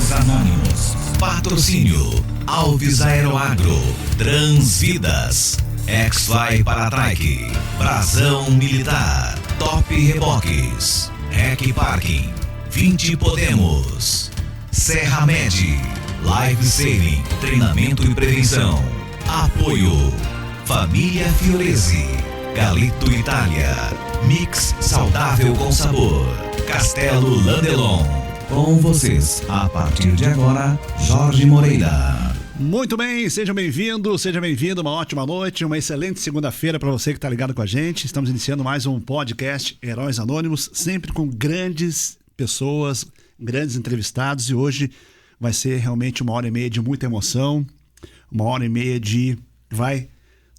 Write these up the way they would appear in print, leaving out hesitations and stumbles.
Heróis Anônimos. Patrocínio Alves Aeroagro, Transvidas, X-Fly Paratrike, Brasão Militar, Top Reboques, Rec Parking, 20 Podemos, Serra Med, Live Saving, treinamento e prevenção. Apoio Família Fiorese, Galito Itália, Mix saudável com sabor, Castelo Landelon. Com vocês, a partir de agora, Jorge Moreira. Muito bem, seja bem-vindo, uma ótima noite, uma excelente segunda-feira para você que está ligado com a gente. Estamos iniciando mais um podcast Heróis Anônimos, sempre com grandes pessoas, grandes entrevistados, e hoje vai ser realmente 1h30 de muita emoção, 1h30 de... vai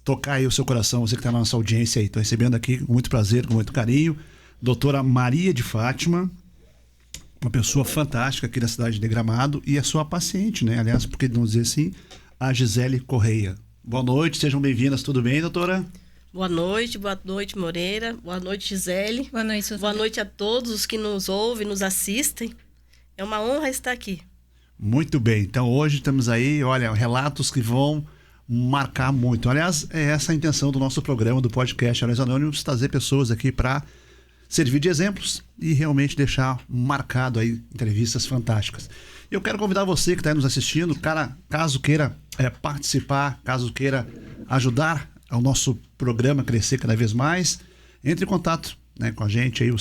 tocar aí o seu coração, você que está na nossa audiência aí. Estou recebendo aqui com muito prazer, com muito carinho, doutora Maria de Fátima, uma pessoa fantástica aqui da cidade de Gramado e a sua paciente, né? Aliás, por que não dizer assim, a Gisele Correia. Boa noite, sejam bem-vindas, tudo bem, doutora? Boa noite, Moreira, boa noite, Gisele. Boa noite, Sofia. Boa noite a todos os que nos ouvem, nos assistem. É uma honra estar aqui. Muito bem, então hoje temos aí, olha, relatos que vão marcar muito. Aliás, é essa a intenção do nosso programa, do podcast Heróis Anônimos, trazer pessoas aqui para servir de exemplos e realmente deixar marcado aí entrevistas fantásticas. Eu quero convidar você que está aí nos assistindo, caso queira participar, caso queira ajudar ao nosso programa crescer cada vez mais, entre em contato, né, com a gente aí, o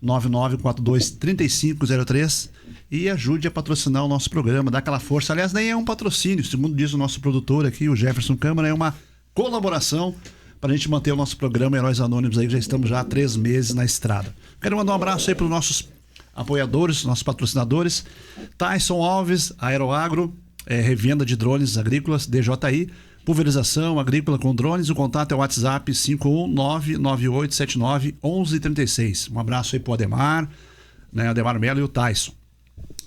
549-9942-3503 e ajude a patrocinar o nosso programa, dá aquela força. Aliás, nem é um patrocínio, segundo diz o nosso produtor aqui, o Jefferson Câmara, é uma colaboração para a gente manter o nosso programa Heróis Anônimos aí, que já estamos já há 3 meses na estrada. Quero mandar um abraço aí para os nossos apoiadores, nossos patrocinadores, Tyson Alves, Aeroagro, revenda de drones agrícolas, DJI, pulverização agrícola com drones, o contato é o WhatsApp 51998791136. Um abraço aí para o Ademar, né, Ademar Melo e o Tyson.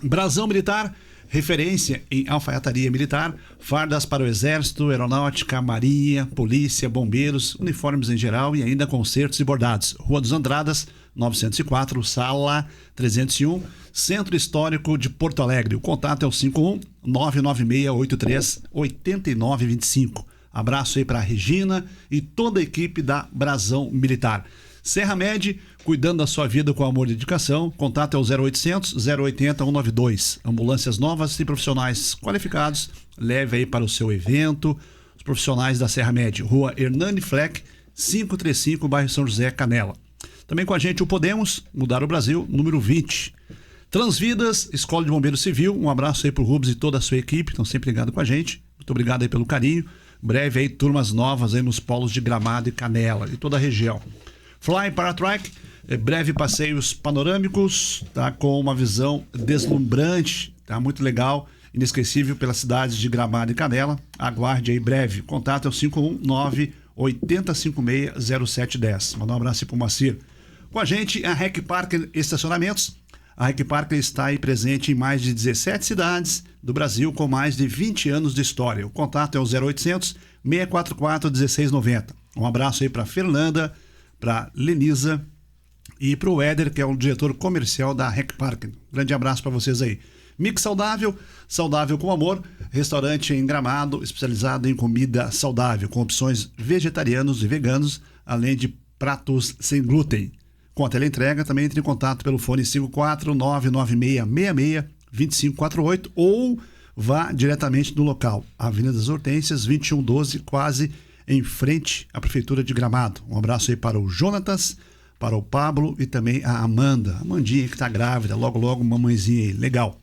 Brasão Militar, referência em alfaiataria militar, fardas para o Exército, Aeronáutica, Marinha, Polícia, Bombeiros, uniformes em geral e ainda concertos e bordados. Rua dos Andradas, 904, Sala 301, Centro Histórico de Porto Alegre. O contato é o 51-99683-8925. Abraço aí para a Regina e toda a equipe da Brasão Militar. Serra Med, cuidando da sua vida com amor e dedicação. Contato é o 0800 080 192. Ambulâncias novas e profissionais qualificados. Leve aí para o seu evento. Os profissionais da Serra Med, Rua Hernani Fleck, 535, bairro São José, Canela. Também com a gente o Podemos, Mudar o Brasil, número 20. Transvidas, Escola de Bombeiro Civil. Um abraço aí pro Rubens e toda a sua equipe, estão sempre ligados com a gente. Muito obrigado aí pelo carinho. Breve aí turmas novas aí nos polos de Gramado e Canela e toda a região. Fly Paratrike, breve passeios panorâmicos, tá, com uma visão deslumbrante, tá, muito legal, inesquecível pelas cidades de Gramado e Canela. Aguarde aí breve. Contato é o 519-8056-0710. Mandar um abraço para o Macir. Com a gente, a Rec Parker Estacionamentos. A Rec Parker está aí presente em mais de 17 cidades do Brasil, com mais de 20 anos de história. O contato é o 0800 644 1690. Um abraço aí para Fernanda, para Lenisa e para o Éder, que é o diretor comercial da Rec Park. Grande abraço para vocês aí. Mix Saudável, saudável com amor, restaurante em Gramado, especializado em comida saudável, com opções vegetarianos e veganos, além de pratos sem glúten. Com a teleentrega, também entre em contato pelo fone 54996662548 ou vá diretamente no local, Avenida das Hortênsias, 2112, quase em frente à Prefeitura de Gramado. Um abraço aí para o Jonatas, para o Pablo e também a Amanda. Amandinha que está grávida, logo logo mamãezinha aí, legal.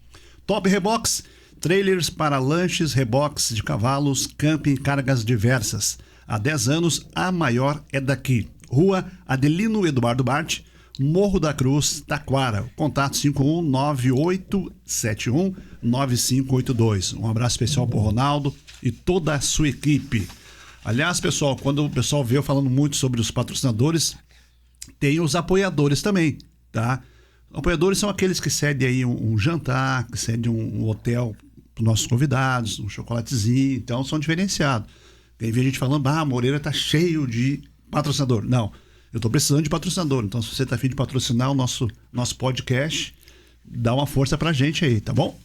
Top Rebox, trailers para lanches, reboques de cavalos, camping, cargas diversas. Há 10 anos, a maior é daqui. Rua Adelino Eduardo Bart, Morro da Cruz, Taquara. Contato 51998719582. Um abraço especial para o Ronaldo e toda a sua equipe. Aliás, pessoal, quando o pessoal veio falando muito sobre os patrocinadores, tem os apoiadores também, tá? Apoiadores são aqueles que cedem aí um jantar, que cedem um hotel para os nossos convidados, um chocolatezinho, então são diferenciados. Tem gente falando, Moreira tá cheio de patrocinador. Não, eu estou precisando de patrocinador, então se você está a fim de patrocinar o nosso podcast, dá uma força pra gente aí, tá bom?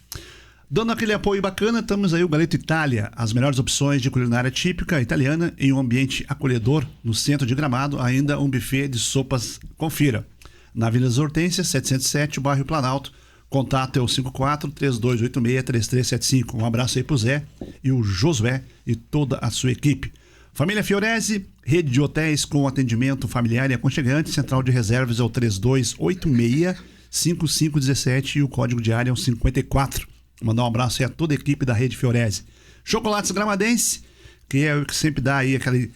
Dando aquele apoio bacana, estamos aí o Galeto Itália, as melhores opções de culinária típica italiana em um ambiente acolhedor no centro de Gramado, ainda um buffet de sopas. Confira. Na Avenida das Hortênsias, 707, bairro Planalto. Contato é o 54-3286-3375. Um abraço aí pro Zé e o Josué e toda a sua equipe. Família Fiorese, rede de hotéis com atendimento familiar e aconchegante. Central de reservas é o 3286-5517 e o código de área é o 54. Mandar um abraço aí a toda a equipe da rede Fiorese. Chocolates Gramadense, que é o que sempre dá aí aquele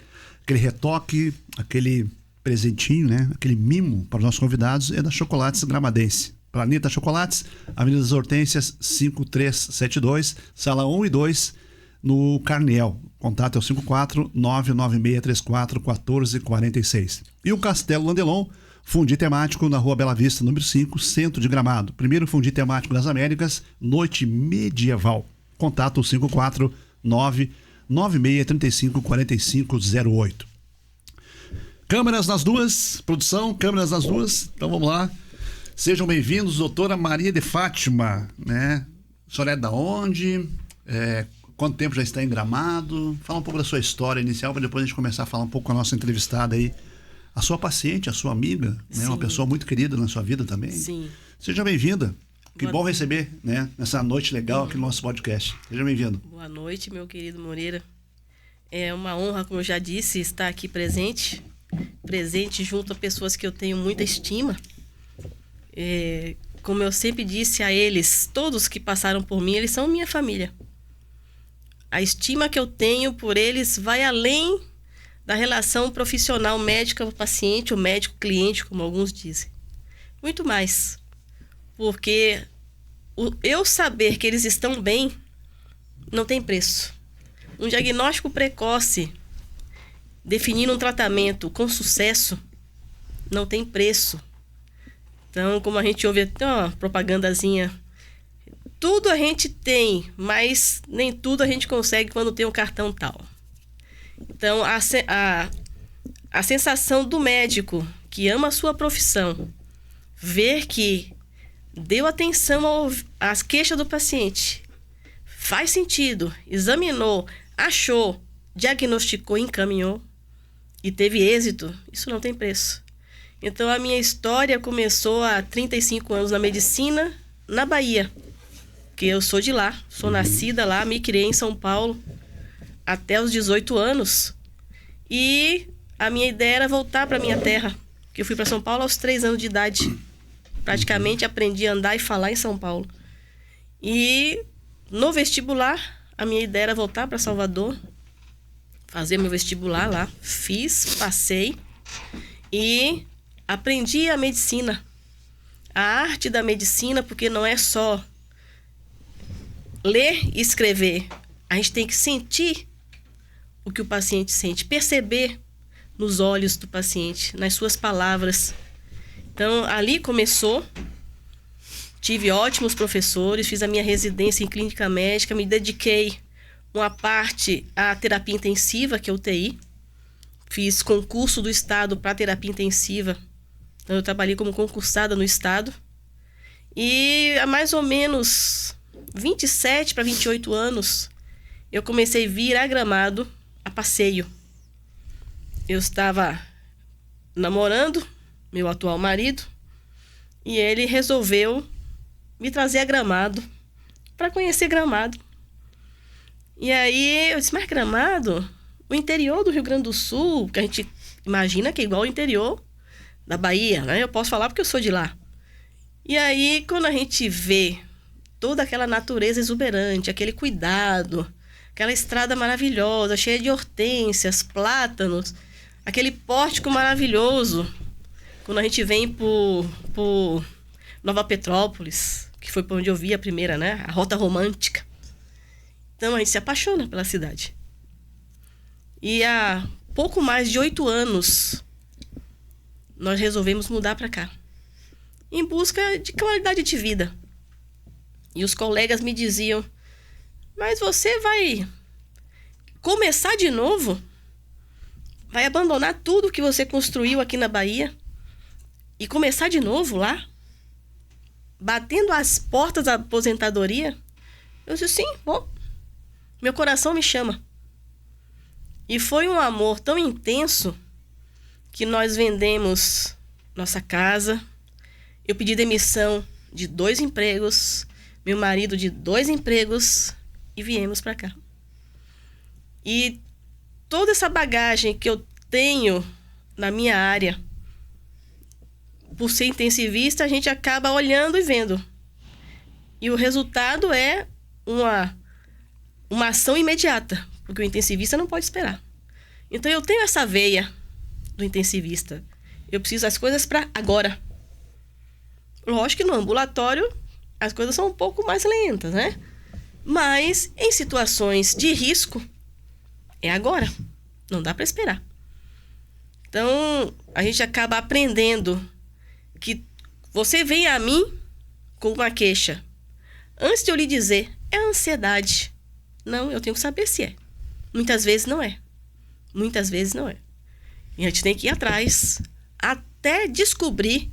retoque, aquele presentinho, né? Aquele mimo para os nossos convidados, é da Chocolates Gramadense. Planeta Chocolates, Avenida das Hortênsias, 5372, sala 1 e 2, no Carniel. Contato é o 54-99634-1446. E o Castelo Landelon, fundi temático na Rua Bela Vista, número 5, centro de Gramado. Primeiro fundi temático das Américas, noite medieval. Contato 549-9635-4508. Câmeras nas duas, produção, câmeras nas duas. Então vamos lá. Sejam bem-vindos, doutora Maria de Fátima, né? A senhora é da onde? Quanto tempo já está em Gramado? Fala um pouco da sua história inicial, para depois a gente começar a falar um pouco com a nossa entrevistada aí. A sua paciente, a sua amiga, né? Uma pessoa muito querida na sua vida também. Sim. Seja bem-vinda. Que bom receber, né? Nessa noite legal aqui no nosso podcast. Seja bem-vindo. Boa noite, meu querido Moreira. É uma honra, como eu já disse, estar aqui presente junto a pessoas que eu tenho muita estima. Como eu sempre disse a eles, todos que passaram por mim, eles são minha família. A estima que eu tenho por eles vai além da relação profissional médico-paciente ou médico-cliente, como alguns dizem. Muito mais. Porque eu saber que eles estão bem não tem preço. Um diagnóstico precoce, definindo um tratamento com sucesso, não tem preço. Então, como a gente ouve até uma propagandazinha, tudo a gente tem, mas nem tudo a gente consegue quando tem um cartão tal. Então, a sensação do médico que ama a sua profissão, ver que deu atenção às queixas do paciente, faz sentido, examinou, achou, diagnosticou, encaminhou e teve êxito, isso não tem preço. Então, a minha história começou há 35 anos na medicina, na Bahia, que eu sou de lá, sou nascida lá, me criei em São Paulo até os 18 anos. E a minha ideia era voltar para minha terra, que eu fui para São Paulo aos 3 anos de idade. Praticamente aprendi a andar e falar em São Paulo. E no vestibular, a minha ideia era voltar para Salvador, fazer meu vestibular lá. Fiz, passei e aprendi a medicina, a arte da medicina, porque não é só ler e escrever. A gente tem que sentir o que o paciente sente, perceber nos olhos do paciente, nas suas palavras. Então, ali começou. Tive ótimos professores, fiz a minha residência em clínica médica, me dediquei uma parte à terapia intensiva, que é UTI. Fiz concurso do Estado para terapia intensiva. Então, eu trabalhei como concursada no Estado. E há mais ou menos 27 para 28 anos, eu comecei a vir a Gramado a passeio. Eu estava namorando meu atual marido e ele resolveu me trazer a Gramado para conhecer Gramado. E aí eu disse, mas Gramado, o interior do Rio Grande do Sul, que a gente imagina que é igual ao interior da Bahia, né? Eu posso falar porque eu sou de lá. E aí, quando a gente vê toda aquela natureza exuberante, aquele cuidado, aquela estrada maravilhosa, cheia de hortênsias, plátanos, aquele pórtico maravilhoso, quando a gente vem por Nova Petrópolis, que foi por onde eu vi a primeira, né? A Rota Romântica. Então, a gente se apaixona pela cidade. E há pouco mais de 8 anos, nós resolvemos mudar para cá, em busca de qualidade de vida. E os colegas me diziam, mas você vai começar de novo? Vai abandonar tudo que você construiu aqui na Bahia e começar de novo lá? batendo as portas da aposentadoria, eu disse, sim, vou. Meu coração me chama. E foi um amor tão intenso que nós vendemos nossa casa. Eu pedi demissão de 2 empregos, meu marido de 2 empregos e viemos para cá. E toda essa bagagem que eu tenho na minha área, por ser intensivista, a gente acaba olhando e vendo. E o resultado é uma ação imediata, porque o intensivista não pode esperar. Então eu tenho essa veia do intensivista. Eu preciso das coisas para agora. Lógico que no ambulatório as coisas são um pouco mais lentas, né? Mas em situações de risco, é agora. Não dá para esperar. Então, a gente acaba aprendendo que você vem a mim com uma queixa. Antes de eu lhe dizer, é ansiedade. Não, eu tenho que saber se é. Muitas vezes não é. Muitas vezes não é. E a gente tem que ir atrás até descobrir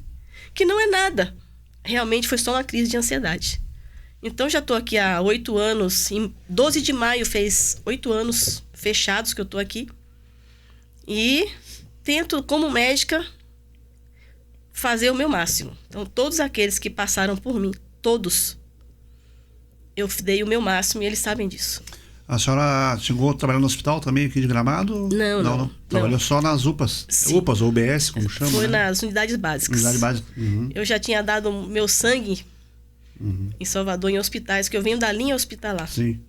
que não é nada. Realmente foi só uma crise de ansiedade. Então, já estou aqui há 8 anos. Em 12 de maio fez 8 anos fechados que eu estou aqui. E tento, como médica, fazer o meu máximo. Então, todos aqueles que passaram por mim, todos, eu dei o meu máximo e eles sabem disso. A senhora chegou a trabalhar no hospital também aqui de Gramado? Não. Trabalhou só nas UPAs. Sim. UPAs ou UBS, como chama? Foi né? nas unidades básicas. Unidade básica. Uhum. Eu já tinha dado meu sangue em Salvador, em hospitais, que eu venho da linha hospitalar. Sim.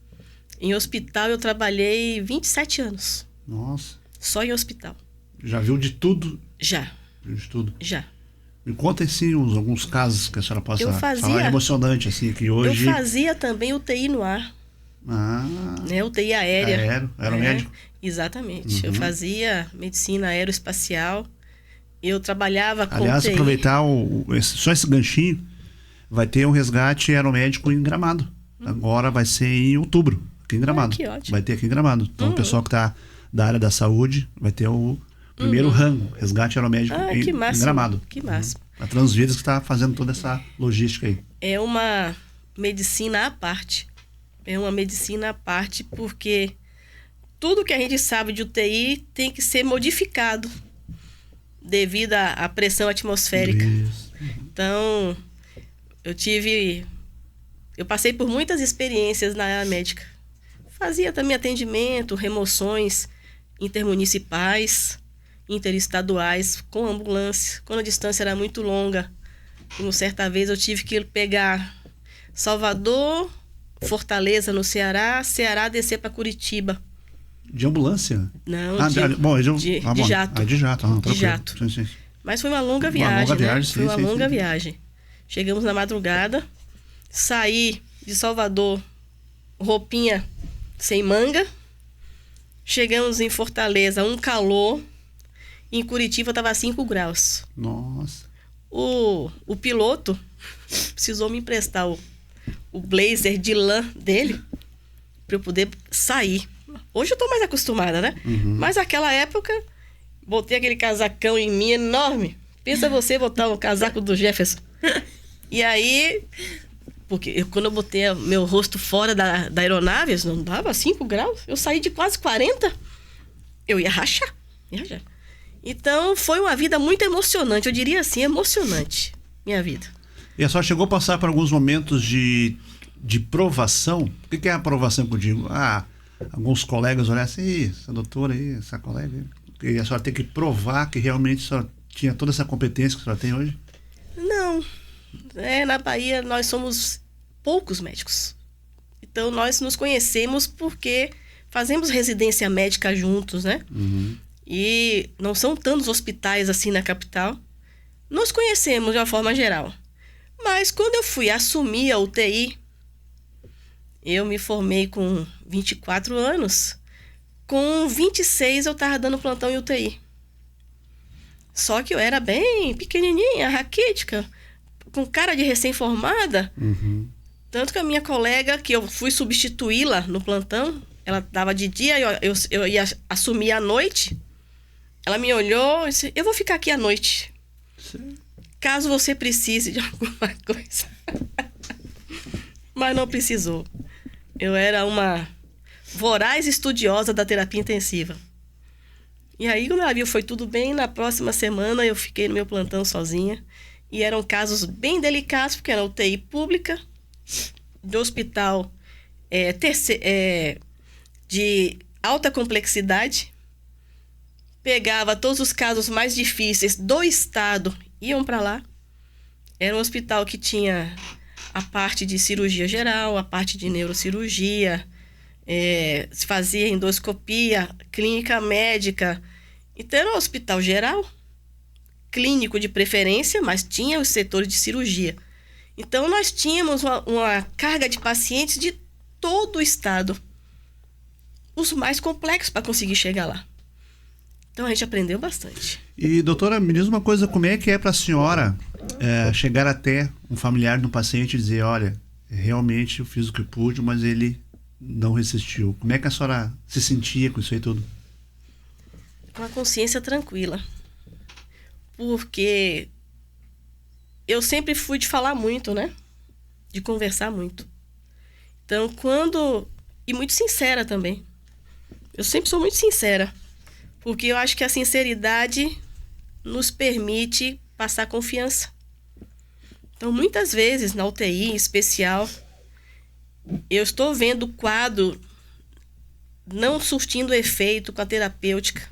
Em hospital eu trabalhei 27 anos. Nossa. Só em hospital. Já viu de tudo? Já. Viu de tudo. Já. Me conta assim alguns casos que a senhora possa fazia, falar emocionante, assim, que hoje... Eu fazia também UTI no ar. Né? UTI aérea. Aeromédico. Exatamente. Eu fazia medicina aeroespacial. Eu trabalhava com Aliás, UTI. aproveitar só esse ganchinho, vai ter um resgate aeromédico em Gramado. Agora vai ser em outubro, aqui em Gramado. Que ótimo. Vai ter aqui em Gramado. Então o pessoal que está da área da saúde vai ter o primeiro rango, resgate aeromédico em Gramado. Que máximo. A Transvidas que está fazendo toda essa logística aí. É uma medicina à parte. É uma medicina à parte porque tudo que a gente sabe de UTI tem que ser modificado devido à pressão atmosférica. Isso. Então, eu passei por muitas experiências na área médica. Fazia também atendimento, remoções intermunicipais, interestaduais, com ambulância, quando a distância era muito longa. Uma certa vez eu tive que pegar Salvador, Fortaleza no Ceará, descer para Curitiba. De ambulância? Não, de jato. De jato. De jato. Sim. Mas foi uma longa viagem, né? Sim, foi uma longa viagem. Chegamos na madrugada, saí de Salvador, roupinha sem manga. Chegamos em Fortaleza, um calor. Em Curitiba estava 5 graus. Nossa. O piloto precisou me emprestar o blazer de lã dele para eu poder sair. Hoje eu tô mais acostumada, né? Mas naquela época, botei aquele casacão em mim enorme. Pensa você botar o casaco do Jefferson. E aí, porque quando eu botei meu rosto fora da aeronave, não dava 5 graus. Eu saí de quase 40. Eu ia rachar. Então, foi uma vida muito emocionante. Eu diria assim, emocionante. Minha vida. E a senhora chegou a passar por alguns momentos de provação? O que é a provação que eu digo? Alguns colegas olham assim, essa doutora aí, essa colega aí. E a senhora tem que provar que realmente a senhora tinha toda essa competência que a senhora tem hoje? Não. Na Bahia, nós somos poucos médicos. Então, nós nos conhecemos porque fazemos residência médica juntos, né? E não são tantos hospitais assim na capital. Nos conhecemos de uma forma geral. Mas quando eu fui assumir a UTI, eu me formei com 24 anos. Com 26 eu estava dando plantão em UTI. Só que eu era bem pequenininha, raquítica, com cara de recém-formada. Tanto que a minha colega, que eu fui substituí-la no plantão, ela estava de dia, eu ia assumir à noite. Ela me olhou e disse, eu vou ficar aqui à noite. Sim. caso você precise de alguma coisa. Mas não precisou. Eu era uma voraz estudiosa da terapia intensiva. E aí, quando ela viu, foi tudo bem. Na próxima semana, eu fiquei no meu plantão sozinha. E eram casos bem delicados, porque era UTI pública, de hospital de alta complexidade. Pegava todos os casos mais difíceis do estado, iam para lá. Era um hospital que tinha a parte de cirurgia geral, a parte de neurocirurgia, se fazia endoscopia, clínica médica. Então era um hospital geral, clínico de preferência, mas tinha os setores de cirurgia. Então nós tínhamos uma carga de pacientes de todo o estado, os mais complexos para conseguir chegar lá. Então a gente aprendeu bastante. E doutora, me diz uma coisa, como é que é para a senhora chegar até um familiar do paciente e dizer, olha, realmente eu fiz o que pude, mas ele não resistiu. Como é que a senhora se sentia com isso aí tudo? Com a consciência tranquila. Porque eu sempre fui de falar muito, né? De conversar muito. Então, e muito sincera também. Eu sempre sou muito sincera. Porque eu acho que a sinceridade nos permite passar confiança. Então, muitas vezes, na UTI em especial, eu estou vendo o quadro não surtindo efeito com a terapêutica,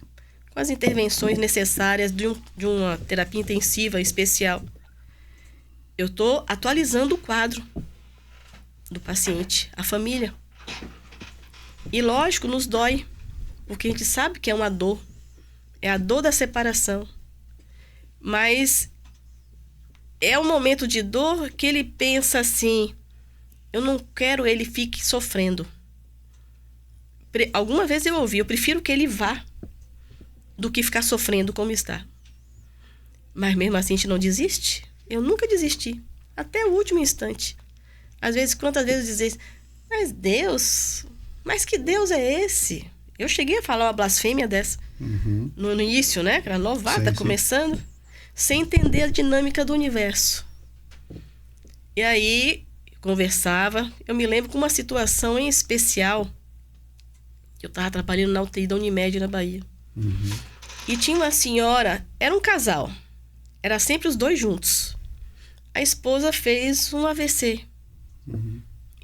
com as intervenções necessárias de uma terapia intensiva especial. Eu estou atualizando o quadro do paciente, a família. E, lógico, nos dói, porque a gente sabe que é uma dor. É a dor da separação. Mas é um momento de dor que ele pensa assim, eu não quero ele fique sofrendo. Alguma vez eu ouvi, eu prefiro que ele vá do que ficar sofrendo como está. Mas mesmo assim a gente não desiste. Eu nunca desisti, até o último instante. Às vezes, quantas vezes dizer, mas que Deus é esse? Eu cheguei a falar uma blasfêmia dessa no início, né? Que era novata, começando, sem entender a dinâmica do universo. E aí, conversava. Eu me lembro com uma situação em especial, que eu estava trabalhando na UTI da Unimed, na Bahia. E tinha uma senhora, era um casal, era sempre os dois juntos. A esposa fez um AVC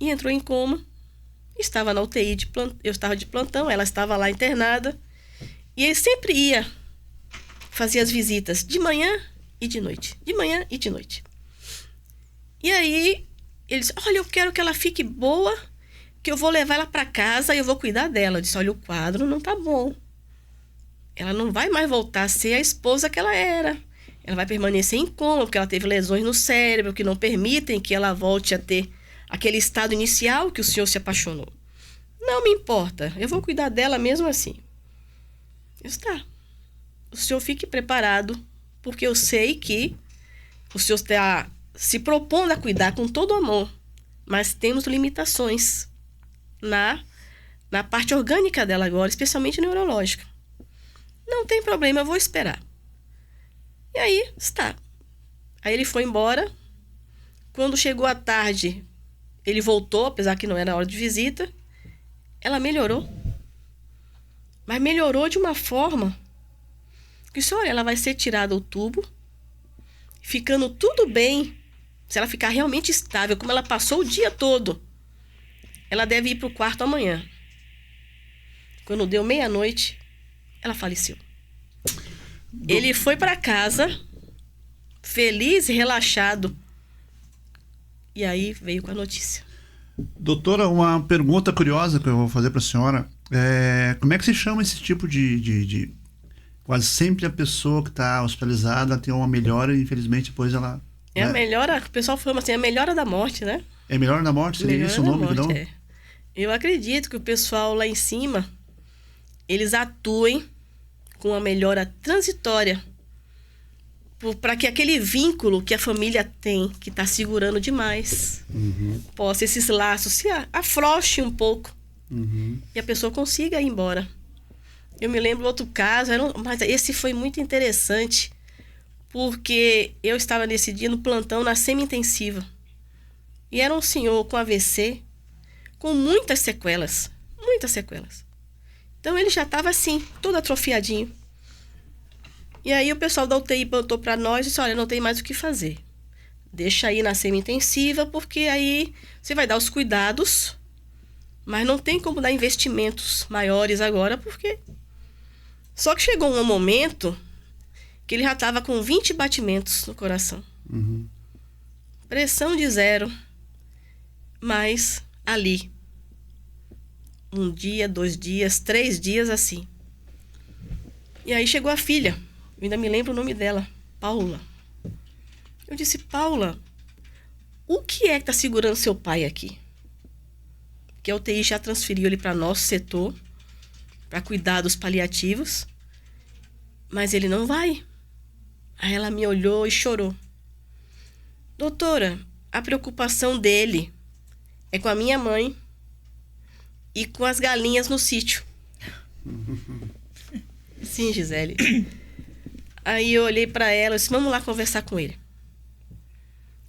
e entrou em coma. Estava na UTI, eu estava de plantão, ela estava lá internada. E ele sempre ia, fazia as visitas de manhã e de noite. De manhã e de noite. E aí, ele disse, olha, eu quero que ela fique boa, que eu vou levar ela para casa e eu vou cuidar dela. Eu disse, olha, o quadro não tá bom. Ela não vai mais voltar a ser a esposa que ela era. Ela vai permanecer em coma, porque ela teve lesões no cérebro que não permitem que ela volte a ter aquele estado inicial que o senhor se apaixonou. Não me importa, eu vou cuidar dela mesmo assim. Eu disse, tá. O senhor fique preparado, porque eu sei que o senhor está se propondo a cuidar com todo amor, mas temos limitações na parte orgânica dela agora, especialmente neurológica. Não tem problema, eu vou esperar. E aí, está. Aí ele foi embora. Quando chegou a tarde, ele voltou, apesar que não era hora de visita. Ela melhorou. Mas melhorou de uma forma que, olha, ela vai ser tirada o tubo, ficando tudo bem. Se ela ficar realmente estável, como ela passou o dia todo, ela deve ir para o quarto amanhã. Quando deu meia-noite, ela faleceu. Ele foi para casa, feliz e relaxado. E aí veio com a notícia. Doutora, uma pergunta curiosa que eu vou fazer para a senhora. Como é que se chama esse tipo de... Quase sempre a pessoa que está hospitalizada tem uma melhora e infelizmente depois ela... A melhora, o pessoal fala assim, a melhora da morte, né? É melhora da morte? Seria isso o nome que dão? Eu acredito que o pessoal lá em cima, eles atuem com a melhora transitória, para que aquele vínculo que a família tem, que está segurando demais, possa, esses laços se afrouxe um pouco e a pessoa consiga ir embora. Eu me lembro outro caso, mas esse foi muito interessante, porque eu estava nesse dia no plantão na semi-intensiva. E era um senhor com AVC, com muitas sequelas. Muitas sequelas. Então ele já estava assim, todo atrofiadinho. E aí o pessoal da UTI botou para nós e disse, olha, não tem mais o que fazer. Deixa aí na semi-intensiva, porque aí você vai dar os cuidados, mas não tem como dar investimentos maiores agora, porque... Só que chegou um momento que ele já estava com 20 batimentos no coração. Uhum. Pressão de 0. Mas ali, 1 dia, 2 dias, 3 dias assim. E aí chegou a filha, eu ainda me lembro o nome dela, Paula. Eu disse, Paula, o que é que está segurando seu pai aqui? Que a UTI já transferiu ele para nosso setor, para cuidar dos paliativos, mas ele não vai. Aí ela me olhou e chorou. Doutora, a preocupação dele é com a minha mãe e com as galinhas no sítio. Sim, Gisele. Aí eu olhei para ela e disse, vamos lá conversar com ele.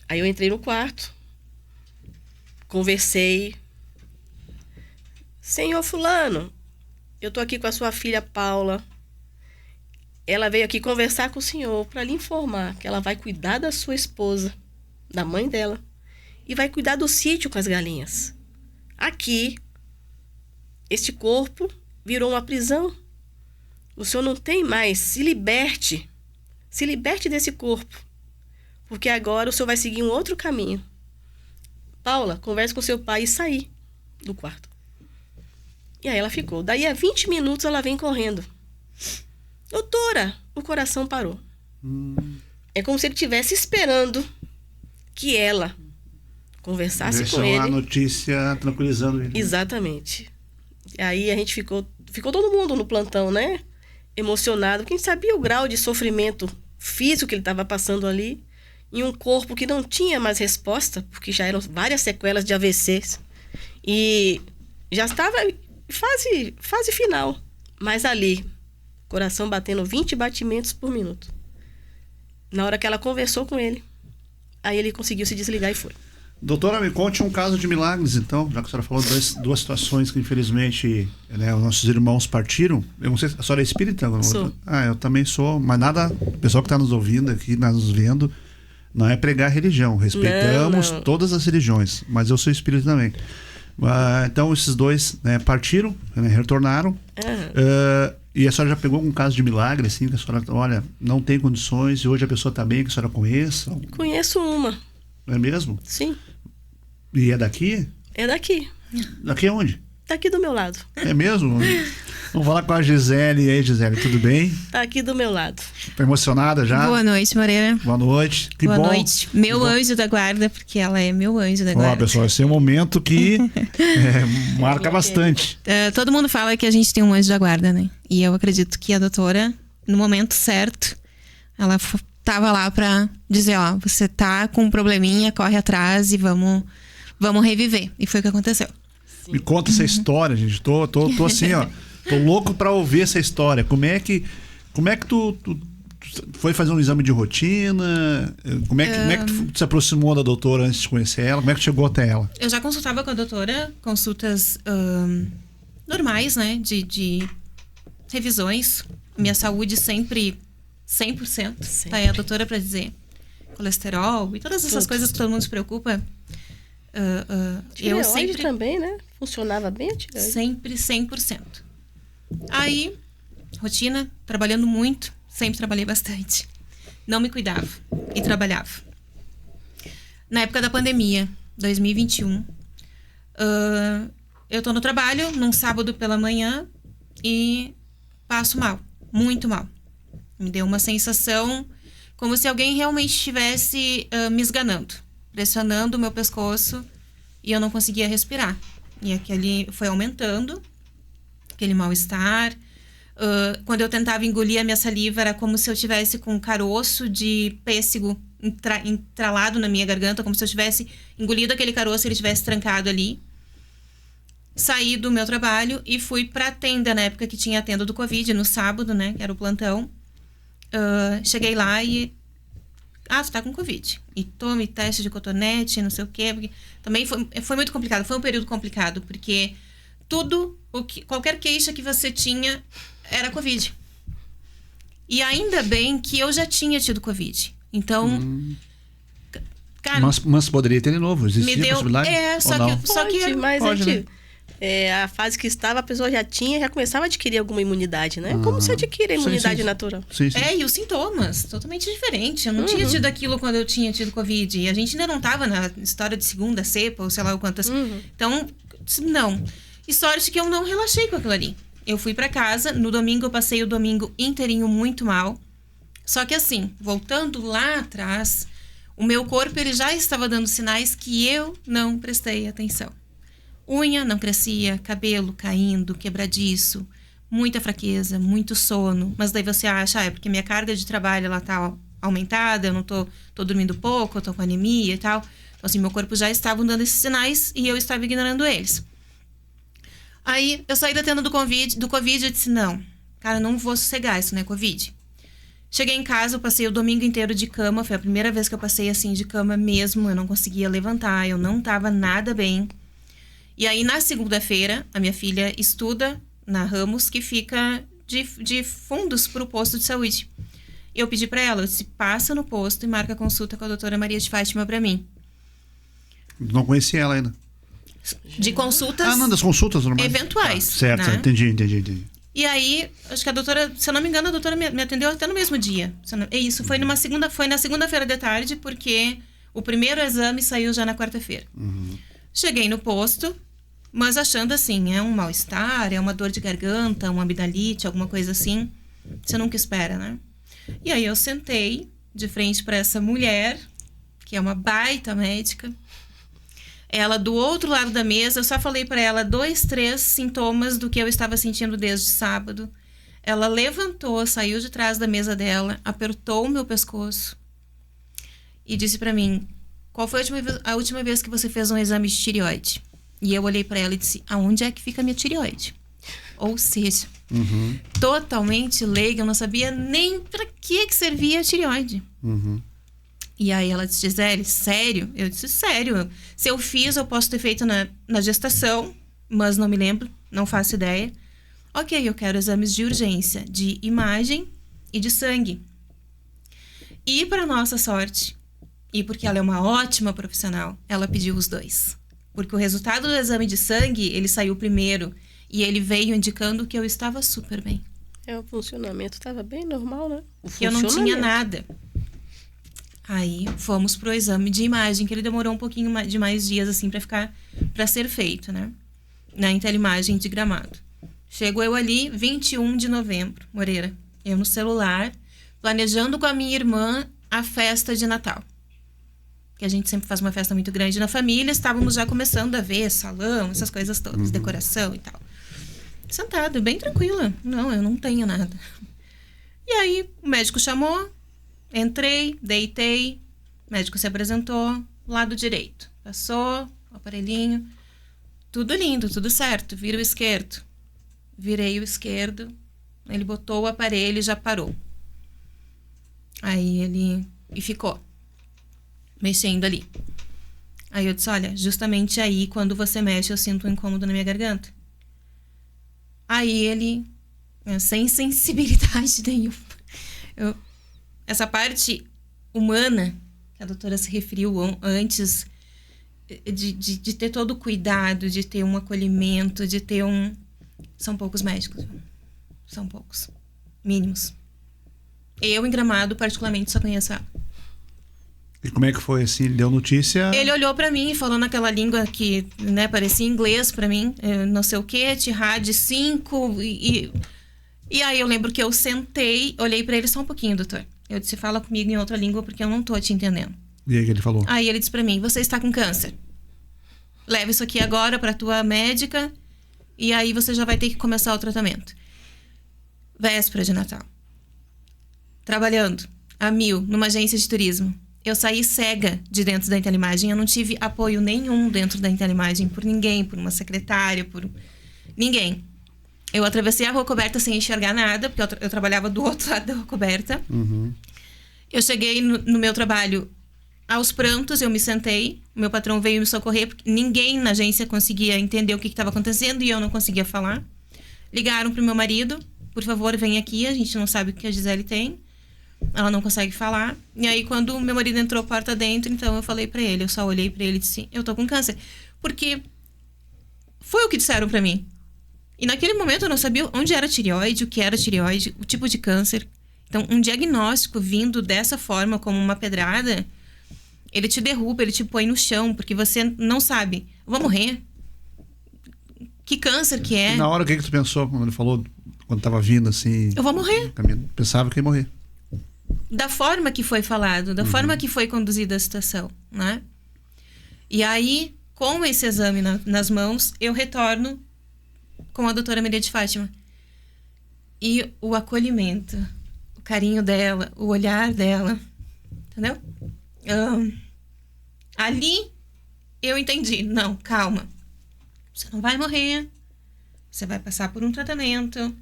Aí eu entrei no quarto, conversei. Senhor fulano, eu tô aqui com a sua filha Paula. Ela veio aqui conversar com o senhor para lhe informar que ela vai cuidar da sua esposa, da mãe dela, e vai cuidar do sítio com as galinhas. Aqui, este corpo virou uma prisão. O senhor não tem mais, se liberte desse corpo, porque agora o senhor vai seguir um outro caminho. Paula, converse com seu pai e sair do quarto. E aí ela ficou. Daí a 20 minutos ela vem correndo. Doutora, o coração parou. É como se ele estivesse esperando que ela conversasse com ele. A notícia tranquilizando ele. Exatamente. E aí a gente ficou todo mundo no plantão, né? Emocionado, porque a gente sabia o grau de sofrimento físico que ele estava passando ali, em um corpo que não tinha mais resposta, porque já eram várias sequelas de AVCs. E já estava em fase final. Mas ali, coração batendo 20 batimentos por minuto. Na hora que ela conversou com ele, aí ele conseguiu se desligar e foi. Doutora, me conte um caso de milagres, então, já que a senhora falou duas situações que, infelizmente, né, os nossos irmãos partiram. Eu não sei se a senhora é espírita? Sou. Eu também sou, mas nada, o pessoal que está nos ouvindo aqui, nos vendo, não é pregar religião. Respeitamos não. todas as religiões, mas eu sou espírita também. Então, esses dois, né, partiram, né, retornaram. E a senhora já pegou um caso de milagre, assim, que a senhora, olha, não tem condições e hoje a pessoa está bem, que a senhora conheça? Conheço uma. É mesmo? Sim. E é daqui? É daqui. Daqui aonde? Tá aqui do meu lado. É mesmo? Vamos falar com a Gisele. E aí, Gisele, tudo bem? Tá aqui do meu lado. Tá emocionada já? Boa noite, Moreira. Boa noite. Que Boa bom. noite. Meu anjo da guarda, porque ela é meu anjo da guarda. Ó, pessoal, esse é um momento que marca bastante. Todo mundo fala que a gente tem um anjo da guarda, né? E eu acredito que a doutora, no momento certo, ela tava lá pra dizer, ó, você tá com um probleminha, corre atrás e vamos reviver. E foi o que aconteceu. Me conta essa história, gente. Tô assim, ó. Tô louco pra ouvir essa história. Como é que tu foi fazer um exame de rotina? Como é que tu se aproximou da doutora antes de conhecer ela? Como é que tu chegou até ela? Eu já consultava com a doutora, consultas normais, né? De revisões. Minha saúde sempre 100%. Sempre. Tá aí a doutora pra dizer. Colesterol e todas essas coisas que todo mundo se preocupa. Eu sempre também, né? Funcionava bem a tireoide. Sempre 100%. Aí, rotina, trabalhando muito, sempre trabalhei bastante. Não me cuidava e trabalhava. Na época da pandemia, 2021, eu tô no trabalho, num sábado pela manhã, e passo mal, muito mal. Me deu uma sensação como se alguém realmente estivesse me esganando, pressionando o meu pescoço, e eu não conseguia respirar. E aquele foi aumentando, aquele mal-estar. Quando eu tentava engolir a minha saliva, era como se eu tivesse com um caroço de pêssego entralado na minha garganta, como se eu tivesse engolido aquele caroço e ele tivesse trancado ali. Saí do meu trabalho e fui pra tenda, na época que tinha a tenda do Covid, no sábado, né, que era o plantão. Cheguei lá e tu tá com Covid. E tome teste de cotonete, não sei o quê. Porque também foi muito complicado. Foi um período complicado, porque qualquer queixa que você tinha era Covid. E ainda bem que eu já tinha tido Covid. Então, cara... Mas poderia ter de novo, existia me deu, a possibilidade? só que Mas Pode, né? a fase que estava, a pessoa já começava a adquirir alguma imunidade, né? Como se adquire a imunidade sim. natural. Sim. e os sintomas, totalmente diferentes. Eu não tinha tido aquilo quando eu tinha tido Covid. E a gente ainda não tava na história de segunda cepa, ou sei lá o quantas. Então, não. E sorte que eu não relaxei com aquilo ali. Eu fui pra casa, no domingo eu passei o domingo inteirinho muito mal. Só que assim, voltando lá atrás, o meu corpo ele já estava dando sinais que eu não prestei atenção. Unha não crescia, cabelo caindo, quebradiço, muita fraqueza, muito sono. Mas daí você acha, é porque minha carga de trabalho ela tá aumentada, eu não tô dormindo pouco, eu tô com anemia e tal. Então assim, meu corpo já estava dando esses sinais e eu estava ignorando eles. Aí eu saí da tenda do Covid e disse, não, cara, não vou sossegar, isso não é Covid. Cheguei em casa, eu passei o domingo inteiro de cama, foi a primeira vez que eu passei assim de cama mesmo, eu não conseguia levantar, eu não tava nada bem. E aí, na segunda-feira, a minha filha estuda na Ramos, que fica de fundos para o posto de saúde. Eu pedi para ela, eu disse, passa no posto e marca consulta com a doutora Maria de Fátima para mim. Não conhecia ela ainda. De consultas das consultas normais. eventuais. Certo, né? entendi. E aí, acho que a doutora, se eu não me engano, a doutora me atendeu até no mesmo dia. Isso, foi na segunda-feira de tarde, porque o primeiro exame saiu já na quarta-feira. Cheguei no posto, mas achando assim, é um mal-estar, é uma dor de garganta, uma amidalite, alguma coisa assim. Você nunca espera, né? E aí eu sentei de frente para essa mulher, que é uma baita médica. Ela do outro lado da mesa, eu só falei para ela 2, 3 sintomas do que eu estava sentindo desde sábado. Ela levantou, saiu de trás da mesa dela, apertou o meu pescoço e disse para mim, qual foi a última vez que você fez um exame de tireoide? E eu olhei para ela e disse, aonde é que fica a minha tireoide? Ou seja, totalmente leiga, eu não sabia nem para que servia a tireoide. E aí ela disse, Gisele, sério? Eu disse, sério. Se eu fiz, eu posso ter feito na gestação, mas não me lembro, não faço ideia. Ok, eu quero exames de urgência, de imagem e de sangue. E para nossa sorte, e porque ela é uma ótima profissional, ela pediu os 2. Porque o resultado do exame de sangue, ele saiu primeiro. E ele veio indicando que eu estava super bem. O funcionamento estava bem normal, né? Que eu não tinha nada. Aí fomos pro exame de imagem, que ele demorou um pouquinho de mais dias, assim, para ser feito, né? Na Intelimagem de Gramado. Chego eu ali, 21 de novembro, Moreira. Eu no celular, planejando com a minha irmã a festa de Natal. Que a gente sempre faz uma festa muito grande na família. Estávamos já começando a ver salão, essas coisas todas, decoração e tal. Sentada, bem tranquila. Não, eu não tenho nada. E aí, o médico chamou, entrei, deitei, o médico se apresentou, lado direito. Passou, o aparelhinho, tudo lindo, tudo certo, vira o esquerdo. Virei o esquerdo, ele botou o aparelho e já parou. Aí ele... e ficou mexendo ali. Aí eu disse, olha, justamente aí, quando você mexe, eu sinto um incômodo na minha garganta. Aí ele, sem sensibilidade nenhuma, essa parte humana que a doutora se referiu antes, de ter todo o cuidado, de ter um acolhimento, de ter um... São poucos médicos. São poucos. Mínimos. Eu, em Gramado, particularmente, só conheço ela. E como é que foi, assim? Ele deu notícia? Ele olhou pra mim e falou naquela língua que, né, parecia inglês pra mim. Não sei o quê, Tirad 5. E aí eu lembro que eu sentei, olhei pra ele só um pouquinho, doutor. Eu disse, fala comigo em outra língua porque eu não tô te entendendo. E aí que ele falou? Aí ele disse pra mim, você está com câncer. Leva isso aqui agora pra tua médica e aí você já vai ter que começar o tratamento. Véspera de Natal. Trabalhando a 1000 numa agência de turismo. Eu saí cega de dentro da Intelimagem. Eu não tive apoio nenhum dentro da Intelimagem por ninguém, por uma secretária, por ninguém. Eu atravessei a rua coberta sem enxergar nada, porque eu trabalhava do outro lado da rua coberta. Eu cheguei no meu trabalho aos prantos, eu me sentei, meu patrão veio me socorrer, porque ninguém na agência conseguia entender o que estava acontecendo e eu não conseguia falar. Ligaram pro meu marido, por favor, vem aqui, a gente não sabe o que a Gisele tem. Ela não consegue falar. E aí, quando meu marido entrou porta dentro, então eu falei pra ele, eu só olhei pra ele e disse, eu tô com câncer. Porque foi o que disseram pra mim. E naquele momento eu não sabia onde era a tireoide, o que era a tireoide, o tipo de câncer. Então, um diagnóstico vindo dessa forma, como uma pedrada, ele te derruba, ele te põe no chão, porque você não sabe, eu vou morrer? Que câncer que é? E na hora, o que tu pensou quando ele falou, quando tava vindo assim? Eu vou morrer. Pensava que ia morrer. Da forma que foi falado, da forma que foi conduzida a situação, né? E aí, com esse exame nas mãos, eu retorno com a doutora Maria de Fátima. E o acolhimento, o carinho dela, o olhar dela, entendeu? Ali, eu entendi. Não, calma. Você não vai morrer. Você vai passar por um tratamento.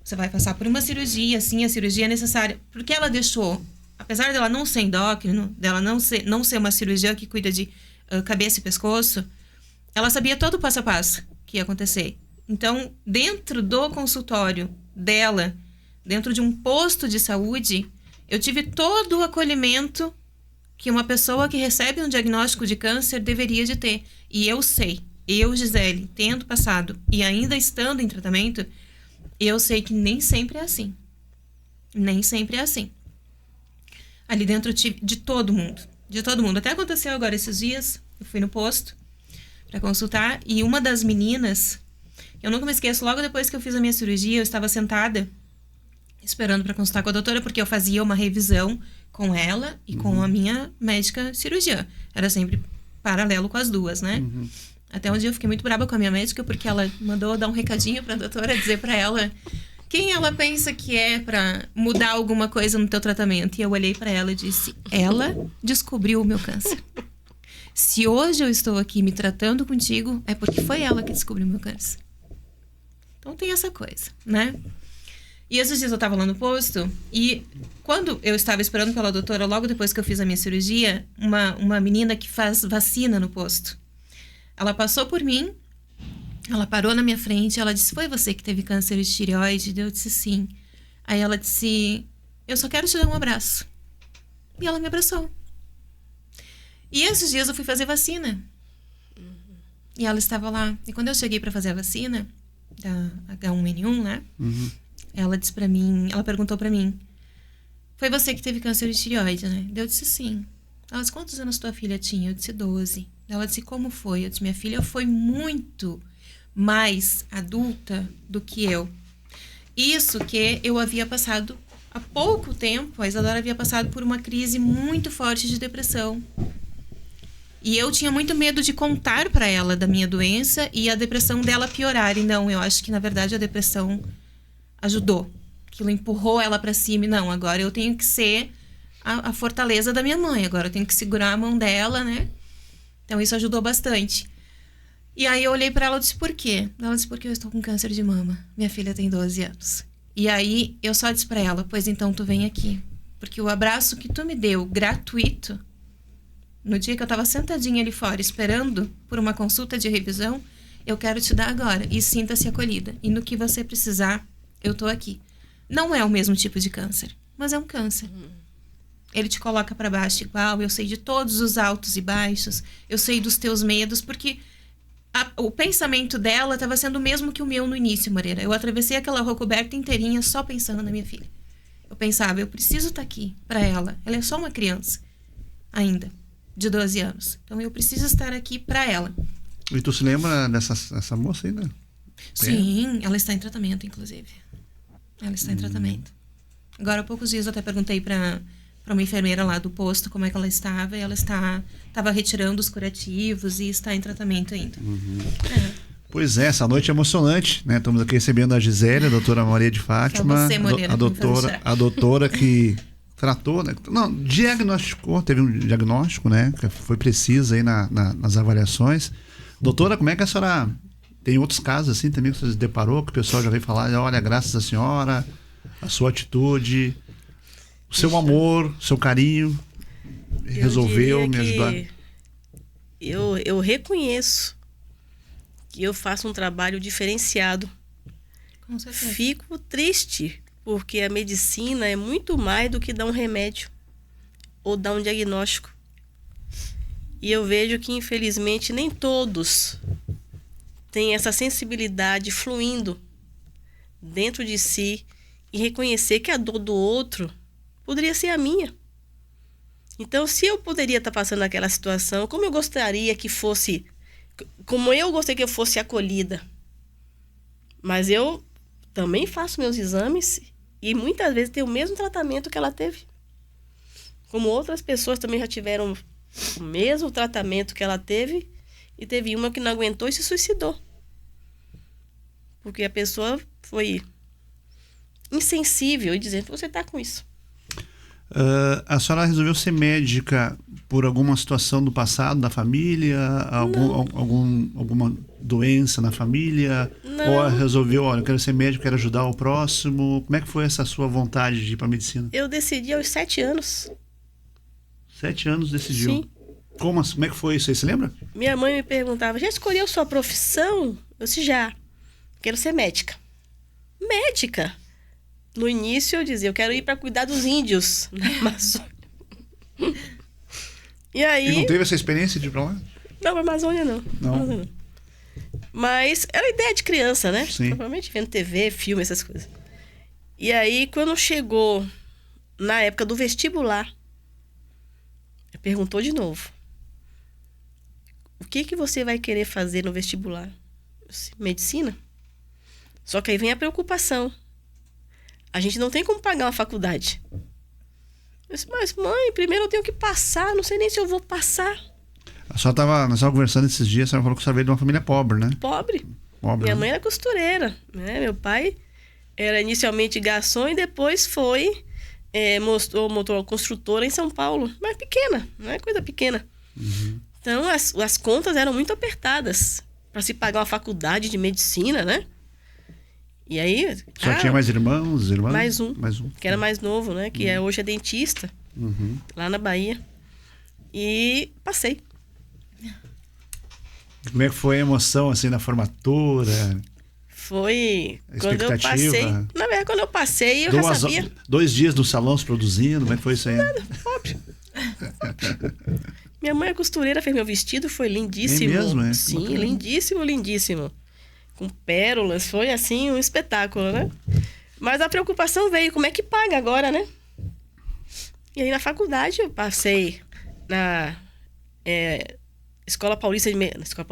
Você vai passar por uma cirurgia, sim, a cirurgia é necessária. Porque ela deixou, apesar dela não ser endócrino, dela não ser uma cirurgiã que cuida de cabeça e pescoço, ela sabia todo o passo a passo que ia acontecer. Então, dentro do consultório dela, dentro de um posto de saúde, eu tive todo o acolhimento que uma pessoa que recebe um diagnóstico de câncer deveria de ter. E eu sei, eu, Gisele, tendo passado e ainda estando em tratamento, eu sei que nem sempre é assim. Nem sempre é assim. Ali dentro de todo mundo. De todo mundo. Até aconteceu agora esses dias. Eu fui no posto para consultar. E uma das meninas... Eu nunca me esqueço. Logo depois que eu fiz a minha cirurgia, eu estava sentada esperando para consultar com a doutora, porque eu fazia uma revisão com ela e com a minha médica cirurgiã. Era sempre paralelo com as duas, né? Até um dia eu fiquei muito brava com a minha médica, porque ela mandou dar um recadinho pra doutora, dizer pra ela quem ela pensa que é pra mudar alguma coisa no teu tratamento. E eu olhei pra ela e disse, ela descobriu o meu câncer. Se hoje eu estou aqui me tratando contigo, é porque foi ela que descobriu o meu câncer. Então tem essa coisa, né? E esses dias eu tava lá no posto, e quando eu estava esperando pela doutora, logo depois que eu fiz a minha cirurgia, uma menina que faz vacina no posto, ela passou por mim, ela parou na minha frente, ela disse, foi você que teve câncer de tireoide? Eu disse, sim. Aí ela disse, eu só quero te dar um abraço. E ela me abraçou. E esses dias eu fui fazer vacina. E ela estava lá. E quando eu cheguei para fazer a vacina, da H1N1, né? Ela disse para mim, ela perguntou para mim, foi você que teve câncer de tireoide, né? Eu disse, sim. Ela disse, quantos anos tua filha tinha? Eu disse, 12. Ela disse, como foi? Eu disse, minha filha foi muito mais adulta do que eu. Isso que eu havia passado há pouco tempo, a Isadora havia passado por uma crise muito forte de depressão. E eu tinha muito medo de contar para ela da minha doença e a depressão dela piorar. E não, eu acho que na verdade a depressão ajudou. Aquilo empurrou ela para cima. E não, agora eu tenho que ser a fortaleza da minha mãe. Agora eu tenho que segurar a mão dela, né? Então isso ajudou bastante. E aí eu olhei pra ela e disse, por quê? Ela disse, porque eu estou com câncer de mama. Minha filha tem 12 anos. E aí eu só disse pra ela, pois então tu vem aqui. Porque o abraço que tu me deu, gratuito, no dia que eu tava sentadinha ali fora, esperando por uma consulta de revisão, eu quero te dar agora. E sinta-se acolhida. E no que você precisar, eu tô aqui. Não é o mesmo tipo de câncer, mas é um câncer. Ele te coloca para baixo igual, eu sei de todos os altos e baixos, eu sei dos teus medos, porque o pensamento dela estava sendo o mesmo que o meu no início, Moreira. Eu atravessei aquela rua coberta inteirinha só pensando na minha filha. Eu pensava, eu preciso estar aqui para ela. Ela é só uma criança ainda, de 12 anos. Então eu preciso estar aqui para ela. E tu se lembra dessa moça aí, né? Sim, ela está em tratamento, inclusive. Ela está em tratamento. Agora, há poucos dias eu até perguntei para uma enfermeira lá do posto como é que ela estava, e ela estava retirando os curativos e está em tratamento ainda. Pois é, essa noite é emocionante, né? Estamos aqui recebendo a Gisele, a doutora Maria de Fátima, você, Moreira, a doutora que tratou, né? Não, diagnosticou, teve um diagnóstico, né? Que foi preciso aí nas avaliações. Doutora, como é que a senhora... Tem outros casos assim também que você se deparou, que o pessoal já veio falar, olha, graças à senhora, a sua atitude... Seu amor, seu carinho, resolveu me ajudar. Eu reconheço que eu faço um trabalho diferenciado. Com certeza. Fico triste, porque a medicina é muito mais do que dar um remédio ou dar um diagnóstico. E eu vejo que, infelizmente, nem todos têm essa sensibilidade fluindo dentro de si e reconhecer que a dor do outro poderia ser a minha. Então, se eu poderia estar passando aquela situação, como eu gostaria que fosse, como eu gostaria que eu fosse acolhida. Mas eu também faço meus exames e muitas vezes tenho o mesmo tratamento que ela teve. Como outras pessoas também já tiveram o mesmo tratamento que ela teve e teve uma que não aguentou e se suicidou. Porque a pessoa foi insensível e dizendo, você está com isso. A senhora resolveu ser médica por alguma situação do passado, da família? Alguma doença na família? Não. Ou resolveu, olha, eu quero ser médico, quero ajudar o próximo? Como é que foi essa sua vontade de ir para a medicina? Eu decidi aos 7 anos. 7 anos decidiu. Sim. Como é que foi isso aí? Você lembra? Minha mãe me perguntava, já escolheu sua profissão? Eu disse, já. Quero ser médica. Médica? No início eu dizia, eu quero ir para cuidar dos índios na Amazônia. E aí... E não teve essa experiência de ir para lá? Não, para Amazônia não. Não. Amazônia não. Mas era ideia de criança, né? Sim. Provavelmente vendo TV, filme, essas coisas. E aí, quando chegou na época do vestibular, perguntou de novo. O que você vai querer fazer no vestibular? Eu disse, medicina? Só que aí vem a preocupação. A gente não tem como pagar uma faculdade. Eu disse, mas mãe, primeiro eu tenho que passar, não sei nem se eu vou passar. A senhora nós estávamos conversando esses dias, a senhora falou que você veio de uma família pobre, né? Pobre. Pobre, Minha né? mãe era costureira, né? Meu pai era inicialmente garçom e depois foi motor construtora em São Paulo. Mas pequena, não é coisa pequena. Uhum. Então as contas eram muito apertadas para se pagar uma faculdade de medicina, né? E aí... Só tinha mais irmãos? Mais um. Mais um. Que era mais novo, né? Que hoje é dentista, Uhum. lá na Bahia. E passei. Como é que foi a emoção, assim, na formatura? Foi A quando eu expectativa? passei. Na verdade, quando eu passei, eu já sabia. 2 dias no salão se produzindo, como é que foi isso aí? Pobre. Minha mãe é costureira, fez meu vestido, foi lindíssimo. É mesmo, é? Sim, Bacana. lindíssimo, lindíssimo. Com pérolas, foi assim um espetáculo, né? Mas a preocupação veio, como é que paga agora, né? E aí na faculdade eu passei na Escola Paulista de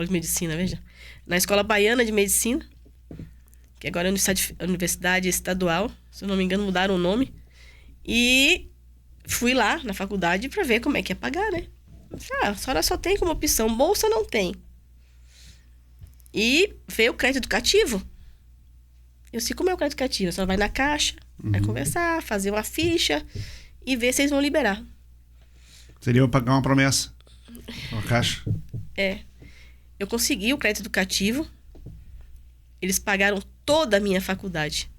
Medicina, veja. Na Escola Baiana de Medicina, que agora é a Universidade Estadual, se eu não me engano mudaram o nome. E fui lá na faculdade para ver como é que ia pagar, né? A senhora só tem como opção, bolsa não tem. E veio o crédito educativo. Eu sei como é o crédito educativo. A senhora vai na caixa, vai conversar, fazer uma ficha e ver se eles vão liberar. Seria pagar uma promessa. Uma caixa. Eu consegui o crédito educativo. Eles pagaram toda a minha faculdade.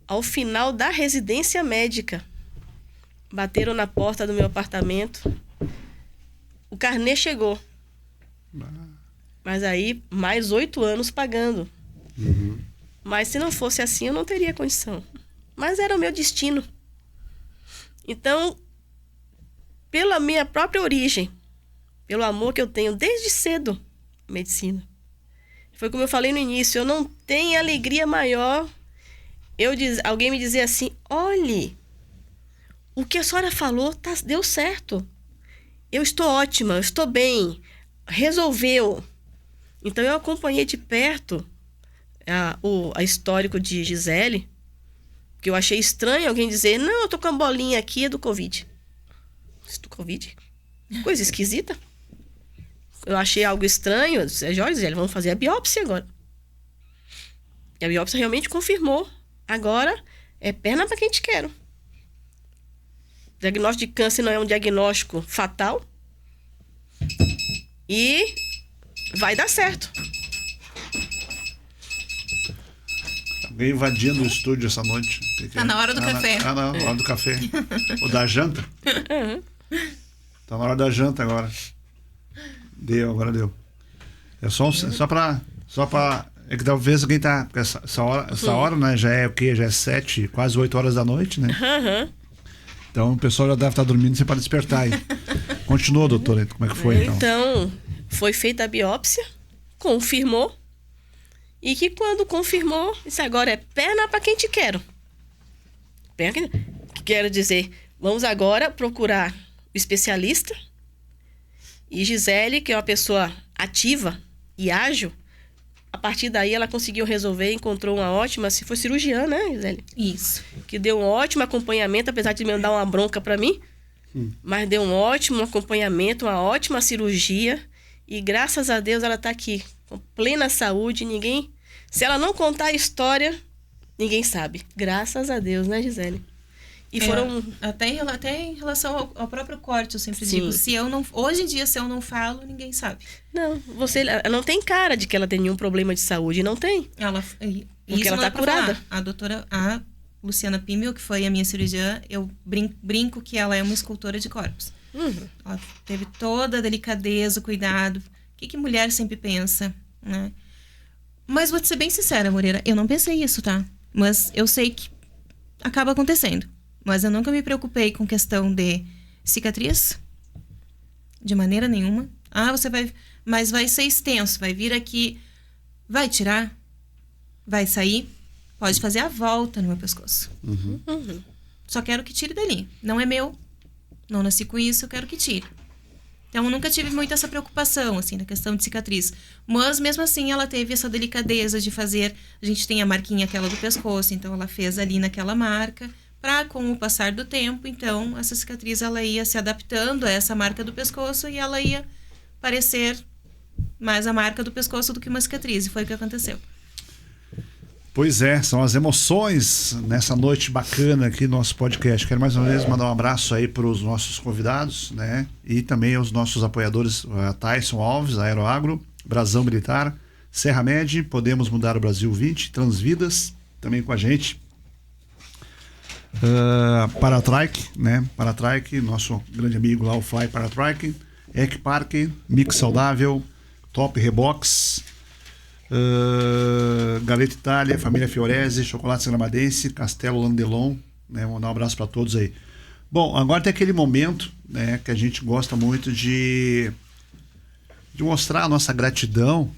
Ao final da residência médica, bateram na porta do meu apartamento. O carnê chegou. Mas aí, mais 8 anos pagando. Mas se não fosse assim, eu não teria condição. Mas era o meu destino. Então, pela minha própria origem, pelo amor que eu tenho desde cedo, medicina. Foi como eu falei no início, eu não tenho alegria maior. Alguém me dizer assim, olhe, o que a senhora falou deu certo. Eu estou ótima, eu estou bem, resolveu. Então eu acompanhei de perto a histórico de Gisele, que eu achei estranho alguém dizer, não, eu tô com a bolinha aqui, é do Covid. Isso do Covid? Coisa esquisita. Eu achei algo estranho. Eu disse, Gisele, vamos fazer a biópsia agora. E a biópsia realmente confirmou. Agora é perna para quem te quero. Diagnóstico de câncer não é um diagnóstico fatal. E vai dar certo. Alguém invadindo o estúdio essa noite. Tá na hora do café. Tá na hora do café. Ou da janta. Tá na hora da janta agora. Agora deu. É só pra... É que talvez alguém tá... Essa hora, né? Já é o quê? Já é 7, quase 8 horas da noite, né? Então o pessoal já deve estar dormindo, você pode despertar aí. Continua, doutora. Como é que foi, então? Então, foi feita a biópsia, confirmou. E que quando confirmou, isso agora é perna para quem te quero. Quero dizer, vamos agora procurar o especialista. E Gisele, que é uma pessoa ativa e ágil, a partir daí ela conseguiu resolver, encontrou uma ótima... Se foi cirurgiã, né, Gisele? Isso. Que deu um ótimo acompanhamento, apesar de me dar uma bronca para mim. Mas deu um ótimo acompanhamento, uma ótima cirurgia. E graças a Deus ela está aqui, com plena saúde. Ninguém... Se ela não contar a história, ninguém sabe. Graças a Deus, né, Gisele? E foram... Até em relação ao próprio corte, eu sempre digo. Hoje em dia, se eu não falo, ninguém sabe. Não, ela não tem cara de que ela tem nenhum problema de saúde. Não tem. Porque ela tá curada. A doutora... A Luciana Pimmel, que foi a minha cirurgiã, eu brinco que ela é uma escultora de corpos. Ela teve toda a delicadeza, o cuidado. O que mulher sempre pensa, né? Mas vou te ser bem sincera, Moreira, eu não pensei isso, tá? Mas eu sei que acaba acontecendo. Mas eu nunca me preocupei com questão de cicatriz. De maneira nenhuma. Mas vai ser extenso, vai vir aqui, vai tirar, vai sair, pode fazer a volta no meu pescoço. Só quero que tire dali. Não é meu, não nasci com isso, eu quero que tire. Então, eu nunca tive muito essa preocupação, assim, na questão de cicatriz. Mas, mesmo assim, ela teve essa delicadeza de fazer... A gente tem a marquinha aquela do pescoço, então ela fez ali naquela marca. Com o passar do tempo, então, essa cicatriz, ela ia se adaptando a essa marca do pescoço e ela ia parecer mais a marca do pescoço do que uma cicatriz. E foi o que aconteceu. Pois é, são as emoções nessa noite bacana aqui no nosso podcast. Quero mais uma vez mandar um abraço aí para os nossos convidados, né? E também aos nossos apoiadores, a Tyson Alves, a Aeroagro, Brasão Militar, Serra Med, Podemos Mudar o Brasil 20, Transvidas, também com a gente. Paratrike, né? Paratrike, nosso grande amigo lá, o Fly Paratrike, Equpark, Mix Saudável, Top Rebox, Galeta Itália, Família Fiorese, Chocolates Gramadense, Castelo Landelon, né? Vou mandar um abraço para todos aí. Bom, agora tem aquele momento, né, que a gente gosta muito de mostrar a nossa gratidão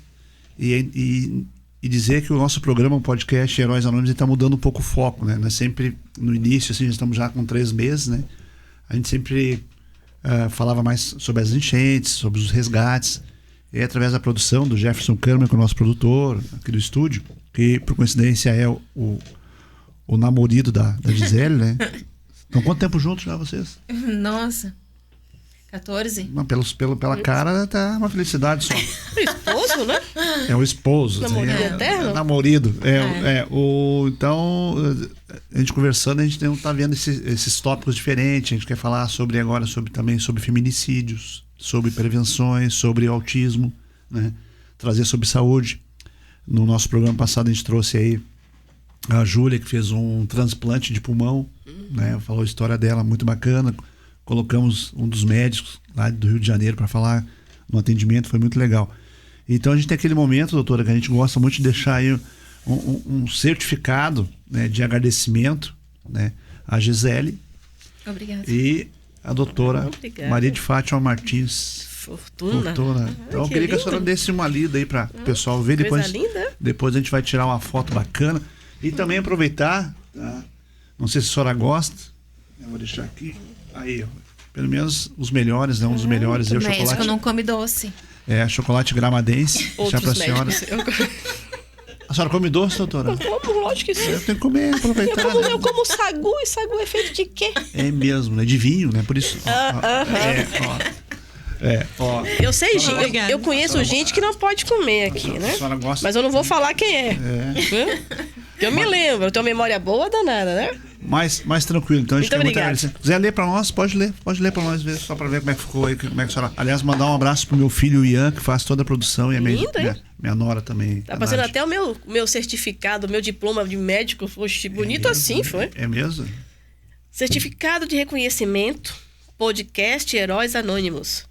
e dizer que o nosso programa, o podcast Heróis Anônimos, está mudando um pouco o foco, né? Nós sempre, no início, assim, estamos já com 3 meses, né? A gente sempre falava mais sobre as enchentes, sobre os resgates. E através da produção do Jefferson Kahneman, que é o nosso produtor aqui do estúdio, que por coincidência é o namorado da Gisele, né? Então, quanto tempo juntos já vocês? Nossa, 14? Não, pela cara tá uma felicidade só. O esposo, né? É o esposo. Namorado eterno? É namorado. Então, a gente conversando, a gente não tá vendo esses tópicos diferentes. A gente quer falar também sobre feminicídios, sobre prevenções, sobre autismo, né? Trazer sobre saúde. No nosso programa passado a gente trouxe aí a Júlia, que fez um transplante de pulmão, né? Falou a história dela, muito bacana. Colocamos um dos médicos lá do Rio de Janeiro para falar no atendimento, foi muito legal. Então a gente tem aquele momento, doutora, que a gente gosta muito de deixar aí um certificado, né, de agradecimento, né, a Gisele. Obrigada. E a doutora Maria de Fátima Martins Fortuna. Então eu queria que a senhora desse uma lida aí para o pessoal ver. Depois a gente vai tirar uma foto bacana. E também aproveitar, tá? Não sei se a senhora gosta, eu vou deixar aqui. Aí, ó. Pelo menos os melhores, né? Um dos melhores. O médico não come doce. Chocolate gramadense. Outros pra senhora. A senhora come doce, doutora? Eu como, lógico que sim. Eu tenho que comer, aproveitar. Eu como sagu, e sagu é feito de quê? É mesmo, né? De vinho, né? Por isso. Eu sei, eu conheço gente que não pode comer aqui, né? Mas eu não vou falar quem é. Eu me lembro, eu tenho memória boa danada, né? mais tranquilo. Então a gente Muito quer muito obrigada. agradecer. Se quiser ler para nós, pode ler para nós ver, só para ver como é que ficou aí, como é que a senhora. Aliás, mandar um abraço pro meu filho Ian, que faz toda a produção, e a Lindo, hein? minha nora também. Tá a passando Nádia. até o meu certificado, o meu diploma de médico. Oxe, bonito assim, foi. É mesmo? Certificado de reconhecimento, podcast Heróis Anônimos.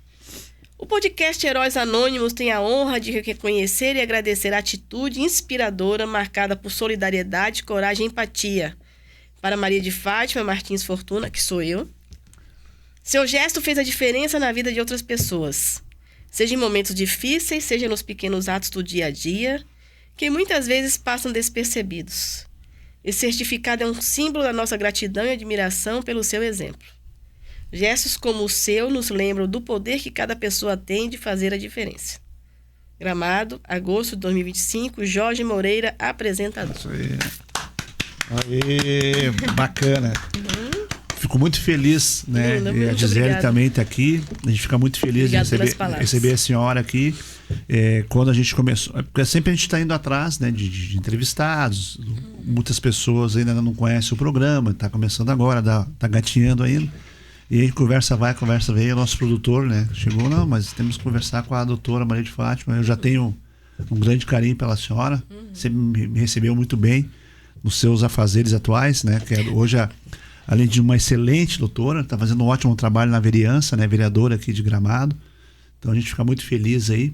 O podcast Heróis Anônimos tem a honra de reconhecer e agradecer a atitude inspiradora marcada por solidariedade, coragem e empatia. Para Maria de Fátima Martins Fortuna, que sou eu. Seu gesto fez a diferença na vida de outras pessoas. Seja em momentos difíceis, seja nos pequenos atos do dia a dia, que muitas vezes passam despercebidos. Esse certificado é um símbolo da nossa gratidão e admiração pelo seu exemplo. Gestos como o seu nos lembram do poder que cada pessoa tem de fazer a diferença. Gramado, agosto de 2025, Jorge Moreira, apresentador. Isso aí. Aê, bacana. Fico muito feliz, né? Linda, E a muito Gisele obrigada. também está aqui. A gente fica muito feliz Obrigada de pelas palavras. receber a senhora aqui. Quando a gente começou, porque sempre a gente está indo atrás, né, de entrevistados. Muitas pessoas ainda não conhecem o programa, está começando agora, está gatinhando ainda. E aí conversa vai, conversa vem. O nosso produtor, né, chegou, não, mas temos que conversar com a doutora Maria de Fátima. Eu já tenho um grande carinho pela senhora. Sempre me recebeu muito bem nos seus afazeres atuais, né? Que hoje, além de uma excelente doutora, está fazendo um ótimo trabalho na vereança, né? Vereadora aqui de Gramado. Então a gente fica muito feliz aí.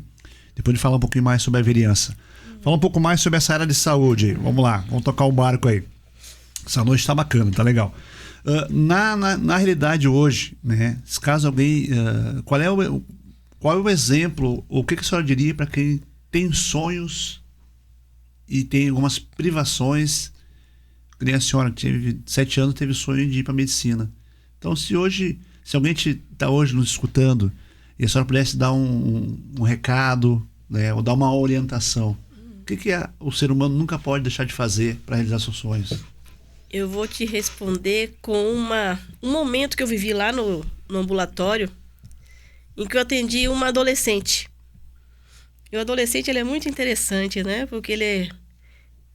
Depois de falar um pouquinho mais sobre a vereança. Fala um pouco mais sobre essa área de saúde aí. Vamos lá, vamos tocar o barco aí. Essa noite está bacana, tá legal. Na realidade hoje, né? Se caso alguém... qual é o exemplo, o que a senhora diria para quem tem sonhos e tem algumas privações? Que nem a senhora que teve 7 anos, teve sonho de ir para medicina. Então, se alguém está hoje nos escutando e a senhora pudesse dar um recado, né, ou dar uma orientação, o que o ser humano nunca pode deixar de fazer para realizar seus sonhos? Eu vou te responder com um momento que eu vivi lá no ambulatório, em que eu atendi uma adolescente. E o adolescente, ele é muito interessante, né? Porque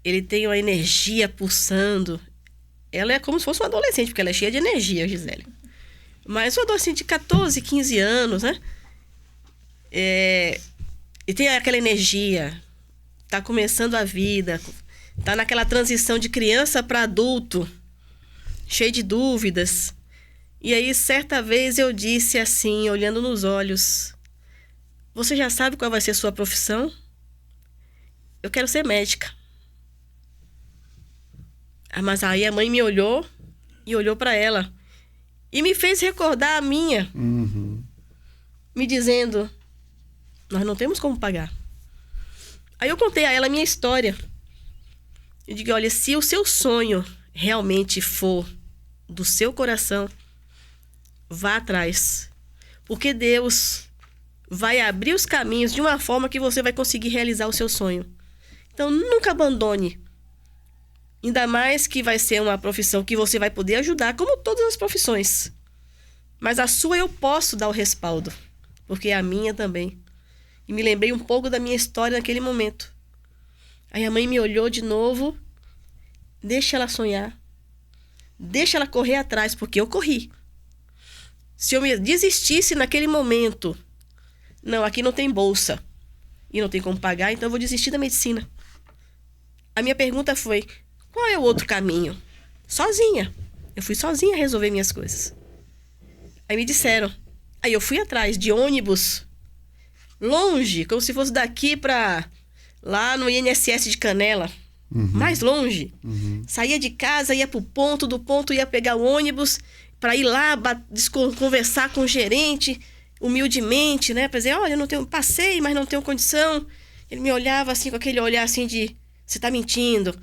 ele tem uma energia pulsando. Ela é como se fosse uma adolescente, porque ela é cheia de energia, Gisele. Mas uma adolescente de 14, 15 anos, né? E tem aquela energia. Tá começando a vida. Tá naquela transição de criança para adulto. Cheio de dúvidas. E aí, certa vez, eu disse assim, olhando nos olhos: você já sabe qual vai ser a sua profissão? Eu quero ser médica. Mas aí a mãe me olhou e olhou para ela. E me fez recordar a minha. Me dizendo: nós não temos como pagar. Aí eu contei a ela a minha história. Eu digo: olha, se o seu sonho realmente for do seu coração, vá atrás. Porque Deus vai abrir os caminhos de uma forma que você vai conseguir realizar o seu sonho. Então, nunca abandone. Ainda mais que vai ser uma profissão que você vai poder ajudar, como todas as profissões. Mas a sua eu posso dar o respaldo, porque é a minha também. E me lembrei um pouco da minha história naquele momento. Aí a mãe me olhou de novo. Deixa ela sonhar. Deixa ela correr atrás, porque eu corri. Se eu me desistisse naquele momento, não, aqui não tem bolsa e não tem como pagar, então eu vou desistir da medicina. A minha pergunta foi: qual é o outro caminho? Sozinha. Eu fui sozinha resolver minhas coisas. Aí me disseram. Aí eu fui atrás de ônibus, longe, como se fosse daqui para lá no INSS de Canela. Mais longe. Saía de casa, ia pro ponto, do ponto ia pegar o ônibus para ir lá conversar com o gerente, humildemente, né? Para dizer: olha, eu não tenho, passei, mas não tenho condição. Ele me olhava assim, com aquele olhar assim de: você tá mentindo.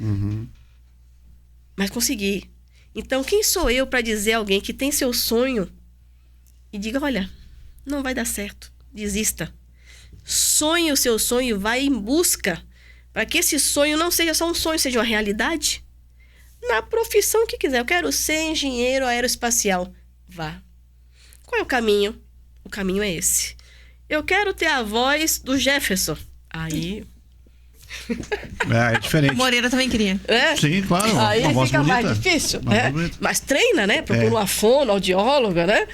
Mas consegui. Então, quem sou eu para dizer a alguém que tem seu sonho e diga: olha, não vai dar certo, desista. Sonhe o seu sonho, vai em busca, para que esse sonho não seja só um sonho, seja uma realidade. Na profissão que quiser. Eu quero ser engenheiro aeroespacial. Vá. Qual é o caminho? O caminho é esse. Eu quero ter a voz do Jefferson. Aí, É diferente. Moreira também queria. É? Sim, claro. Aí uma voz fica bonita. mais difícil. Uma É. voz bonita. Mas treina, né? Procura uma fonoaudióloga, né?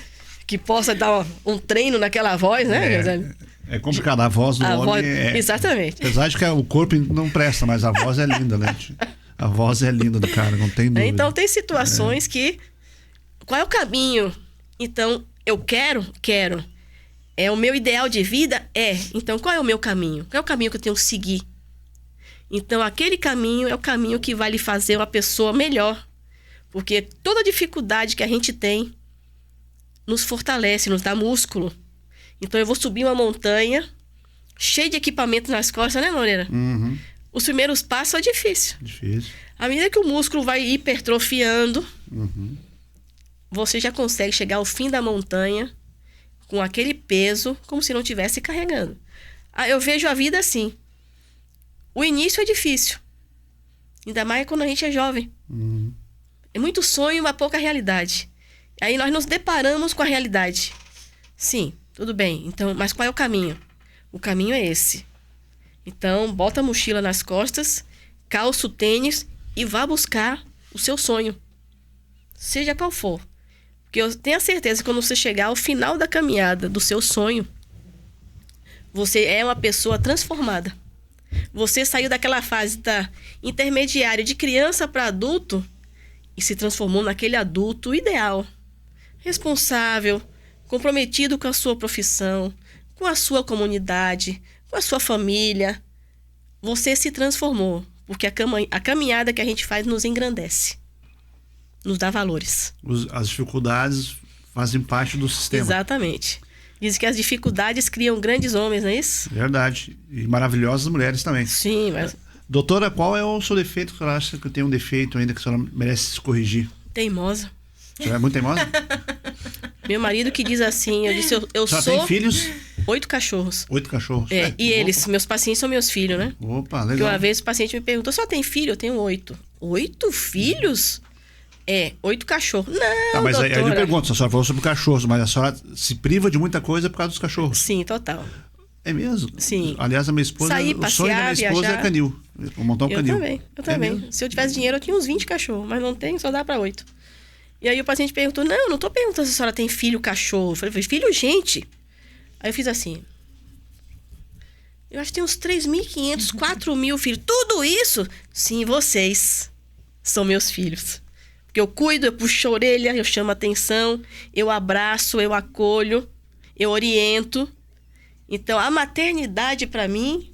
Que possa dar um treino naquela voz, né? É complicado. A voz do A homem voz- é... Exatamente. Apesar de que o corpo não presta, mas a voz é linda, né? A voz é linda do cara, não tem dúvida. Então tem situações que... Qual é o caminho? Então, eu quero. É o meu ideal de vida? Então, qual é o meu caminho? Qual é o caminho que eu tenho que seguir? Então, aquele caminho é o caminho que vai lhe fazer uma pessoa melhor. Porque toda dificuldade que a gente tem nos fortalece, nos dá músculo. Então, eu vou subir uma montanha cheia de equipamento nas costas, né, Moreira? Uhum. Os primeiros passos são difíceis. Difícil. À medida que o músculo vai hipertrofiando, Uhum. você já consegue chegar ao fim da montanha com aquele peso, como se não estivesse carregando. Eu vejo a vida assim. O início é difícil. Ainda mais quando a gente é jovem. Uhum. É muito sonho, mas pouca realidade. Aí nós nos deparamos com a realidade. Sim, tudo bem. Então, mas qual é o caminho? O caminho é esse. Então, bota a mochila nas costas, calça o tênis e vá buscar o seu sonho. Seja qual for. Porque eu tenho a certeza que quando você chegar ao final da caminhada do seu sonho, você é uma pessoa transformada. Você saiu daquela fase da intermediária de criança para adulto e se transformou naquele adulto ideal. Responsável, comprometido com a sua profissão, com a sua comunidade, com a sua família. Você se transformou, porque a caminhada que a gente faz nos engrandece. Nos dá valores. As dificuldades fazem parte do sistema. Exatamente. Dizem que as dificuldades criam grandes homens, não é isso? Verdade. E maravilhosas mulheres também. Sim, mas Doutora, qual é o seu defeito? Que a senhora acha que tem um defeito ainda que a senhora merece se corrigir? teimosa. A senhora é muito teimosa? Meu marido que diz assim, eu disse, eu A senhora sou tem filhos? 8 cachorros. 8 cachorros. É, e eles, meus pacientes são meus filhos, né? Opa, Porque legal. uma vez o paciente me perguntou, só tem filho? Eu tenho 8. 8 filhos? 8 cachorros. Não, Tá, mas aí eu lhe doutora. pergunto, a senhora falou sobre cachorros, mas a senhora se priva de muita coisa por causa dos cachorros. Sim, total. É mesmo? Sim. Aliás, a minha esposa, Sair, o sonho da minha passear, esposa viajar. é canil. Vou montar um Eu canil. também, eu É também. mesmo? Se eu tivesse dinheiro, eu tinha uns 20 cachorros, mas não tenho, só dá pra 8. E aí o paciente perguntou, não, eu não tô perguntando se a senhora tem filho, cachorro. Eu falei, filho, gente. Aí eu fiz assim, eu acho que tem uns 3.500, 4.000 filhos. Tudo isso? Sim, vocês são meus filhos. Porque eu cuido, eu puxo a orelha, eu chamo a atenção, eu abraço, eu acolho, eu oriento. Então, a maternidade, pra mim,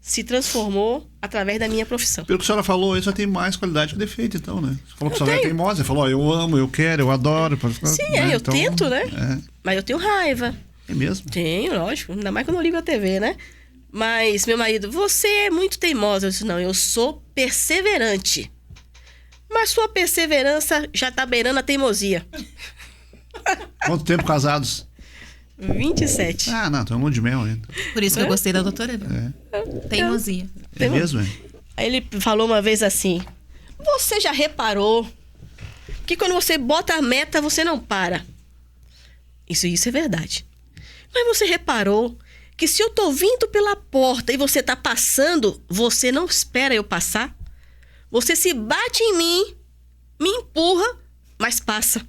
se transformou através da minha profissão. Pelo que a senhora falou, isso tem mais qualidade que defeito, então, né? Você falou que a senhora é tenho. teimosa. Você falou, ó, eu amo, eu quero, eu adoro. Sim, né? eu Então, tento, né? Mas eu tenho raiva. É mesmo? Tenho, lógico. Ainda mais quando eu ligo a TV, né? Mas meu marido, você é muito teimosa. Eu disse, não, eu sou perseverante. Mas sua perseverança já tá beirando a teimosia. Quanto tempo casados? 27. Ah, não, tem um monte de mel ainda. Por isso que eu gostei da doutora Eva. Teimosia. É mesmo, é? Aí ele falou uma vez assim, você já reparou que quando você bota a meta, você não para? Isso é verdade. Mas você reparou que se eu tô vindo pela porta e você tá passando, você não espera eu passar? Você se bate em mim, me empurra, mas passa.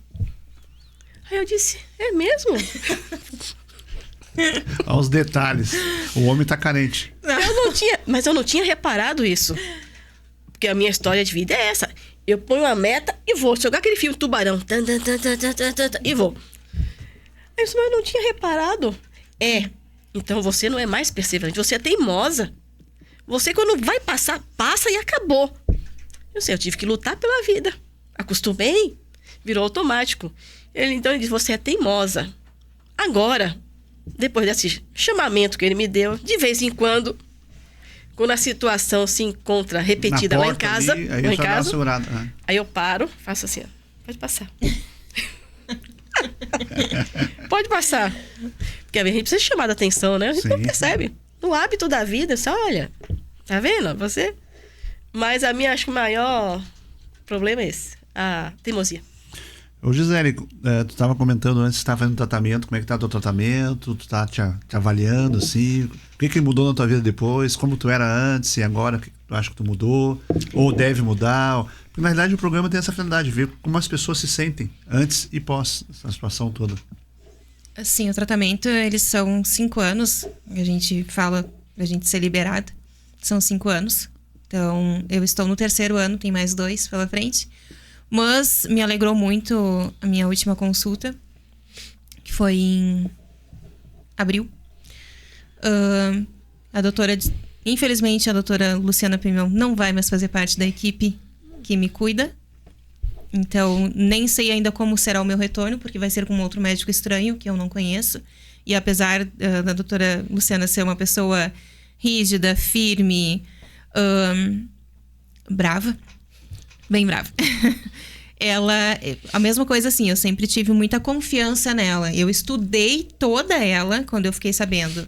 Aí eu disse, é mesmo? Aos detalhes. O homem tá carente. Mas eu não tinha reparado isso. Porque a minha história de vida é essa. Eu ponho uma meta e vou. Jogar aquele filme Tubarão. Tan, tan, tan, tan, tan, tan, tan, e vou. Aí eu disse, mas eu não tinha reparado. Então você não é mais perseverante. Você é teimosa. Você quando vai passar, passa e acabou. Eu tive que lutar pela vida. Acostumei. Virou automático. Então ele disse, você é teimosa. Agora, depois desse chamamento que ele me deu, de vez em quando a situação se encontra repetida Na lá em porta casa, ali, aí lá a em senhora dá uma casa, segurada, né? aí eu paro, faço assim, ó, pode passar. Pode passar. Porque a gente precisa chamar a atenção, né? A gente não Sim. percebe. No hábito da vida, só olha, tá vendo? Você... Mas a minha, acho que o maior problema é esse, a teimosia. Ô Gisele, tu estava comentando antes que estava fazendo tratamento, como é que tá o teu tratamento, tu tá te avaliando, assim, o que mudou na tua vida depois, como tu era antes e agora, o que tu acha que tu mudou, ou deve mudar, porque na verdade o programa tem essa finalidade, ver como as pessoas se sentem antes e pós essa situação toda. Assim, o tratamento, eles são 5 anos, a gente fala pra gente ser liberada, são 5 anos, então eu estou no 3º ano, tem mais 2 pela frente. Mas me alegrou muito a minha última consulta, que foi em abril. Infelizmente, a doutora Luciana Pimão não vai mais fazer parte da equipe que me cuida. Então, nem sei ainda como será o meu retorno, porque vai ser com um outro médico estranho, que eu não conheço. E apesar da doutora Luciana ser uma pessoa rígida, firme, brava, bem brava. Ela, a mesma coisa assim, eu sempre tive muita confiança nela. Eu estudei toda ela quando eu fiquei sabendo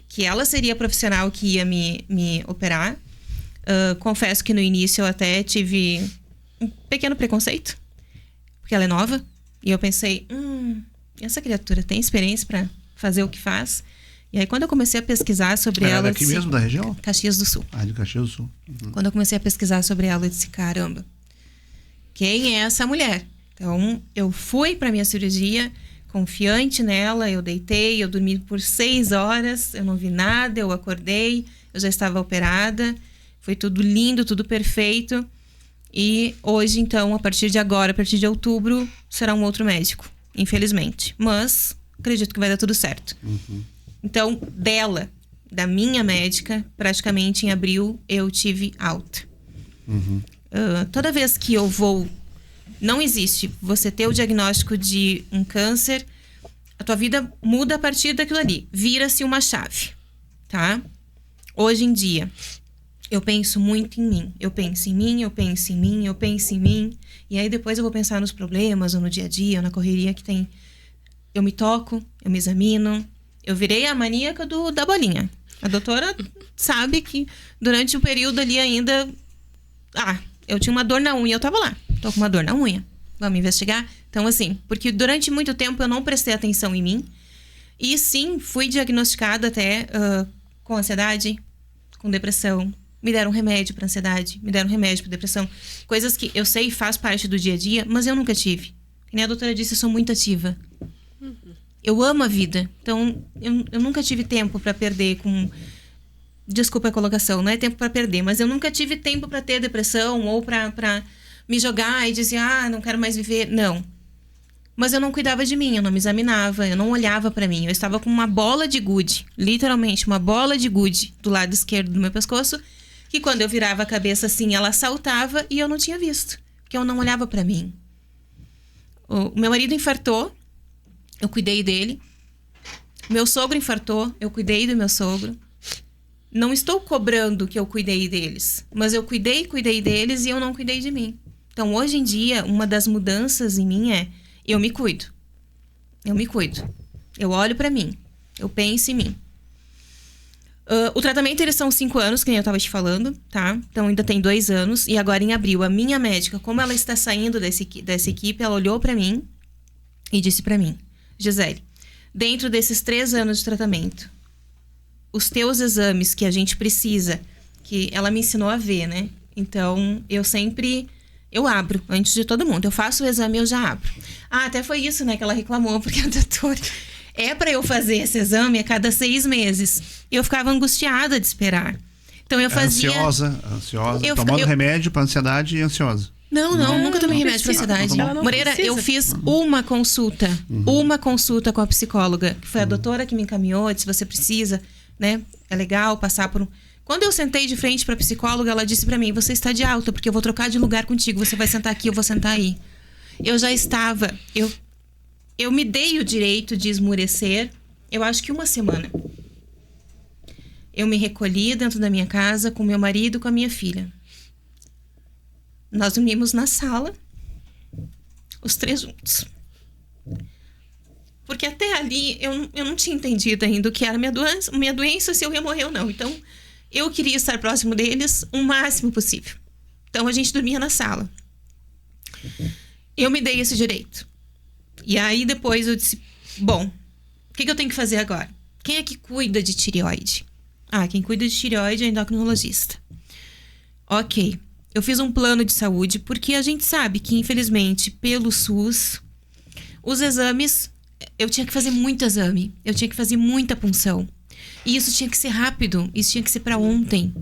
que ela seria a profissional que ia me operar. Confesso que no início eu até tive um pequeno preconceito, porque ela é nova. E eu pensei, essa criatura tem experiência para fazer o que faz? E aí quando eu comecei a pesquisar sobre ela... É daqui mesmo, da região? Caxias do Sul. Ah, de Caxias do Sul. Uhum. Quando eu comecei a pesquisar sobre ela, eu disse, caramba, quem é essa mulher? Então, eu fui para minha cirurgia confiante nela, eu deitei, eu dormi por 6 horas, eu não vi nada, eu acordei, eu já estava operada, foi tudo lindo, tudo perfeito. E hoje, então, a partir de agora, a partir de outubro, será um outro médico, infelizmente. Mas acredito que vai dar tudo certo. Uhum. Então, da minha médica, praticamente em abril, eu tive alta. Uhum. Toda vez que eu vou... Não existe você ter o diagnóstico de um câncer, a tua vida muda a partir daquilo ali. Vira-se uma chave, tá? Hoje em dia, eu penso muito em mim. Eu penso em mim, eu penso em mim, eu penso em mim. E aí depois eu vou pensar nos problemas, ou no dia a dia, ou na correria que tem. Eu me toco, eu me examino. Eu virei a maníaca da bolinha. A doutora sabe que durante o período ali ainda... eu tinha uma dor na unha, eu tava lá. Tô com uma dor na unha. Vamos investigar? Então, assim, porque durante muito tempo eu não prestei atenção em mim. E sim, fui diagnosticada até com ansiedade, com depressão. Me deram remédio para ansiedade, me deram remédio para depressão. Coisas que eu sei faz parte do dia a dia, mas eu nunca tive. E nem a doutora disse, eu sou muito ativa. Eu amo a vida. Então, eu nunca tive tempo para perder com... Desculpa a colocação, não é tempo para perder, mas eu nunca tive tempo para ter depressão ou para me jogar e dizer, não quero mais viver. Não. Mas eu não cuidava de mim, eu não me examinava, eu não olhava para mim. Eu estava com uma bola de gude, literalmente uma bola de gude do lado esquerdo do meu pescoço, que quando eu virava a cabeça assim, ela saltava e eu não tinha visto, porque eu não olhava para mim. O meu marido infartou, eu cuidei dele. Meu sogro infartou, eu cuidei do meu sogro. Não estou cobrando que eu cuidei deles, mas eu cuidei deles e eu não cuidei de mim. Então, hoje em dia, uma das mudanças em mim é eu me cuido. Eu me cuido. Eu olho pra mim. Eu penso em mim. O tratamento, eles são 5 anos, que nem eu tava te falando, tá? Então, ainda tem 2 anos. E agora, em abril, a minha médica, como ela está saindo dessa equipe, ela olhou pra mim e disse pra mim, Gisele, dentro desses 3 anos de tratamento, os teus exames que a gente precisa, que ela me ensinou a ver, né? Então, eu abro antes de todo mundo. Eu faço o exame e eu já abro. Até foi isso, né, que ela reclamou, porque a doutora... É para eu fazer esse exame a cada 6 meses. E eu ficava angustiada de esperar. Então, eu fazia... Ansiosa. Tomando remédio para ansiedade e ansiosa. Não, nunca tomei remédio para ansiedade. Moreira, eu fiz uma consulta. Uma consulta com a psicóloga. Que foi a doutora que me encaminhou, disse, você precisa, né? É legal passar por... Quando eu sentei de frente para a psicóloga, ela disse para mim, você está de alta, porque eu vou trocar de lugar contigo. Você vai sentar aqui, eu vou sentar aí. Eu já estava... Eu me dei o direito de esmurecer, eu acho que 1 semana. Eu me recolhi dentro da minha casa com meu marido e com a minha filha. Nós dormimos na sala, os 3 juntos. Porque até ali eu não tinha entendido ainda o que era minha doença, se eu ia morrer ou não. Então, eu queria estar próximo deles o máximo possível. Então, a gente dormia na sala. Eu me dei esse direito. E aí depois eu disse, bom, o que eu tenho que fazer agora? Quem é que cuida de tireoide? Quem cuida de tireoide é o endocrinologista. Ok, eu fiz um plano de saúde, porque a gente sabe que, infelizmente, pelo SUS, os exames, eu tinha que fazer muito exame, eu tinha que fazer muita punção. E isso tinha que ser rápido, isso tinha que ser para ontem.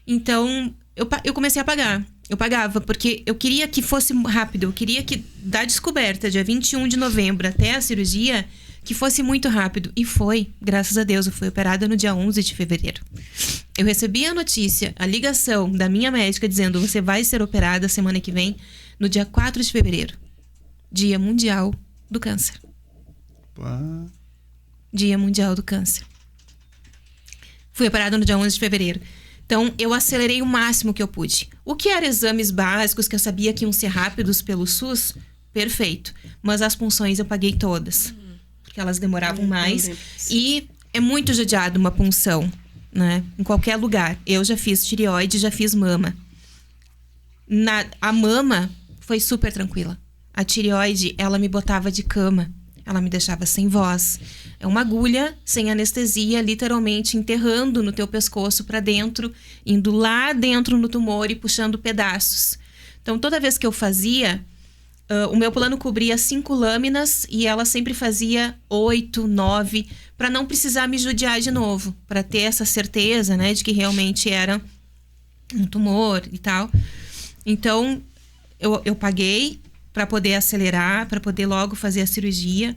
Então, eu comecei a pagar. Eu pagava, porque eu queria que fosse rápido, eu queria que, da descoberta, dia 21 de novembro até a cirurgia, que fosse muito rápido. E foi, graças a Deus, eu fui operada no dia 11 de fevereiro. Eu recebi a notícia, a ligação da minha médica dizendo: você vai ser operada semana que vem, no dia 4 de fevereiro. Dia Mundial do Câncer. Pá. Dia Mundial do Câncer. Fui operada no dia 11 de fevereiro. Então, eu acelerei o máximo que eu pude. O que eram exames básicos que eu sabia que iam ser rápidos pelo SUS? Perfeito. Mas as punções eu paguei todas. Porque elas demoravam mais. E é muito judiado uma punção, né? Em qualquer lugar. Eu já fiz tireoide, já fiz mama. A mama foi super tranquila. A tireoide, ela me botava de cama. Ela me deixava sem voz. É uma agulha sem anestesia, literalmente enterrando no teu pescoço para dentro, indo lá dentro no tumor e puxando pedaços. Então, toda vez que eu fazia, o meu plano cobria 5 lâminas e ela sempre fazia 8, 9, para não precisar me judiar de novo, para ter essa certeza, né, de que realmente era um tumor e tal. Então, eu paguei para poder acelerar, para poder logo fazer a cirurgia.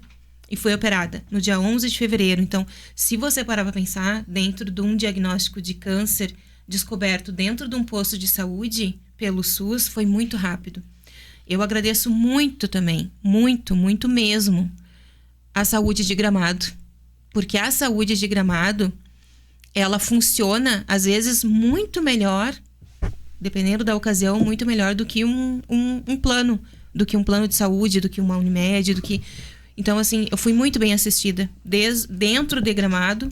E fui operada no dia 11 de fevereiro. Então, se você parar para pensar, dentro de um diagnóstico de câncer descoberto dentro de um posto de saúde pelo SUS, foi muito rápido. Eu agradeço muito também, muito, muito mesmo, a saúde de Gramado. Porque a saúde de Gramado, ela funciona, às vezes, muito melhor, dependendo da ocasião, muito melhor do que um plano. Do que um plano de saúde, do que uma Unimed, do que... Então, assim, eu fui muito bem assistida. Dentro de Gramado,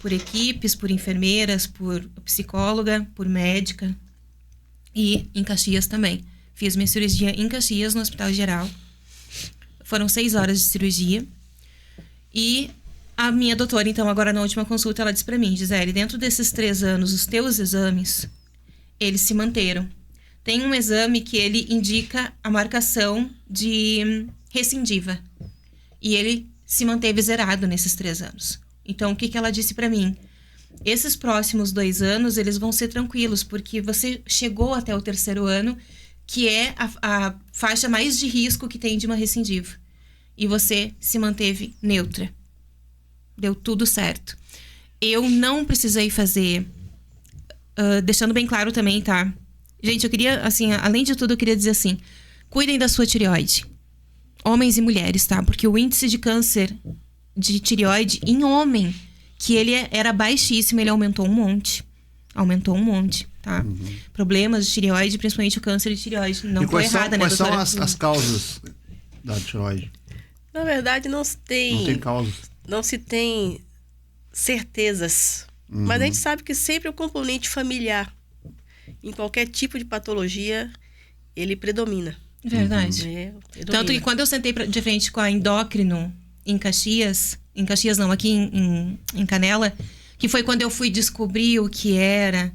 por equipes, por enfermeiras, por psicóloga, por médica. E em Caxias também. Fiz minha cirurgia em Caxias, no Hospital Geral. Foram 6 horas de cirurgia. E a minha doutora, então, agora na última consulta, ela disse pra mim: Gisele, dentro desses 3 anos, os teus exames, eles se manteram. Tem um exame que ele indica a marcação de recidiva. E ele se manteve zerado nesses 3 anos. Então, o que ela disse pra mim? Esses próximos 2 anos, eles vão ser tranquilos, porque você chegou até o 3º ano, que é a faixa mais de risco que tem de uma recidiva. E você se manteve neutra. Deu tudo certo. Eu não precisei fazer... deixando bem claro também, tá? Gente, eu queria, assim, além de tudo, eu queria dizer assim: cuidem da sua tireoide. Homens e mulheres, tá? Porque o índice de câncer de tireoide em homem, que ele era baixíssimo, ele aumentou um monte. Aumentou um monte, tá? Problemas de tireoide, principalmente o câncer de tireoide. Não tô errada, né, doutora? Quais são as causas da tireoide? Na verdade, não se tem causas. Não se tem certezas. Mas a gente sabe que sempre o componente familiar, em qualquer tipo de patologia, ele predomina. Verdade. Predomina. Tanto que quando eu sentei de frente com a endócrino em Caxias não, aqui em Canela, que foi quando eu fui descobrir o que era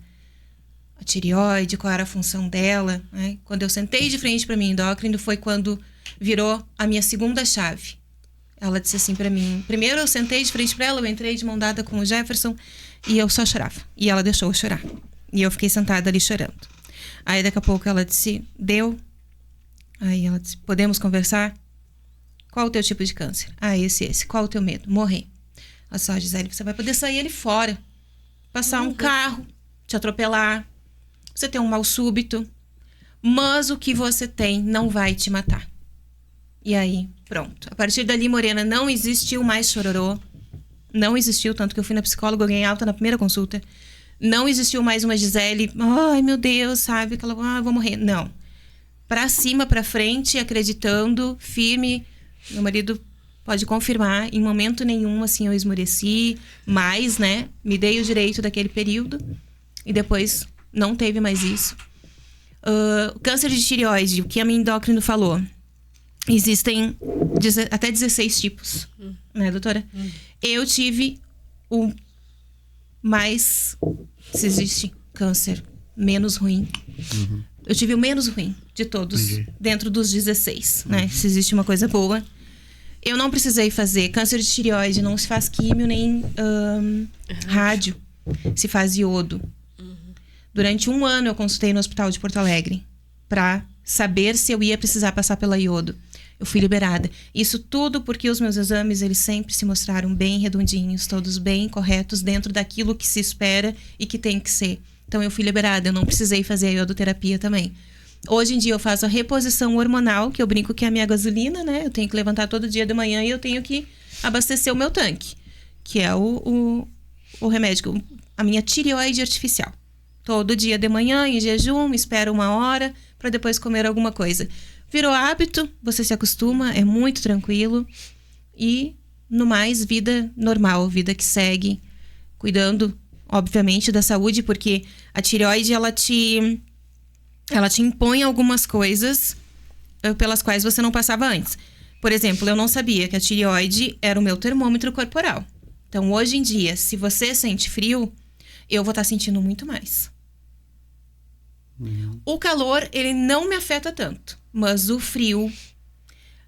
a tireoide, qual era a função dela, né? Quando eu sentei de frente para minha endócrino, foi quando virou a minha segunda chave. Ela disse assim para mim: primeiro eu sentei de frente para ela, eu entrei de mão dada com o Jefferson e eu só chorava. E ela deixou eu chorar. E eu fiquei sentada ali chorando. Aí daqui a pouco ela disse: deu. Aí ela disse: podemos conversar? Qual o teu tipo de câncer? Esse. Qual o teu medo? Morrer. Ela disse: Gisele, você vai poder sair ali fora. Passar um carro, te atropelar. Você tem um mal súbito. Mas o que você tem não vai te matar. E aí, pronto. A partir dali, Morena, não existiu mais chororô. Não existiu, tanto que eu fui na psicóloga, eu ganhei alta na primeira consulta. Não existiu mais uma Gisele, ai meu Deus, sabe? Aquela, vou morrer. Não. Pra cima, pra frente, acreditando, firme. Meu marido pode confirmar, em momento nenhum, assim, eu esmoreci mais, né? Me dei o direito daquele período. E depois não teve mais isso. Câncer de tireoide, o que a minha endócrino falou? existem até 16 tipos, né, doutora? Eu tive o mais... Se existe câncer menos ruim. Eu tive o menos ruim de todos, dentro dos 16, né? Se existe uma coisa boa. Eu não precisei fazer câncer de tireoide, não se faz químio nem rádio. Se faz iodo. Durante 1 ano eu consultei no hospital de Porto Alegre para saber se eu ia precisar passar pela iodo. Eu fui liberada. Isso tudo porque os meus exames, eles sempre se mostraram bem redondinhos, todos bem corretos, dentro daquilo que se espera e que tem que ser. Então eu fui liberada, eu não precisei fazer a iodoterapia também. Hoje em dia eu faço a reposição hormonal, que eu brinco que é a minha gasolina, né? Eu tenho que levantar todo dia de manhã e eu tenho que abastecer o meu tanque, que é o remédio, a minha tireoide artificial. Todo dia de manhã, em jejum, espero 1 hora para depois comer alguma coisa. Virou hábito, você se acostuma, é muito tranquilo. E, no mais, vida normal, vida que segue, cuidando, obviamente, da saúde, porque a tireoide, ela te impõe algumas coisas pelas quais você não passava antes. Por exemplo, eu não sabia que a tireoide era o meu termômetro corporal. Então, hoje em dia, se você sente frio, eu vou estar sentindo muito mais. O calor, ele não me afeta tanto. Mas o frio,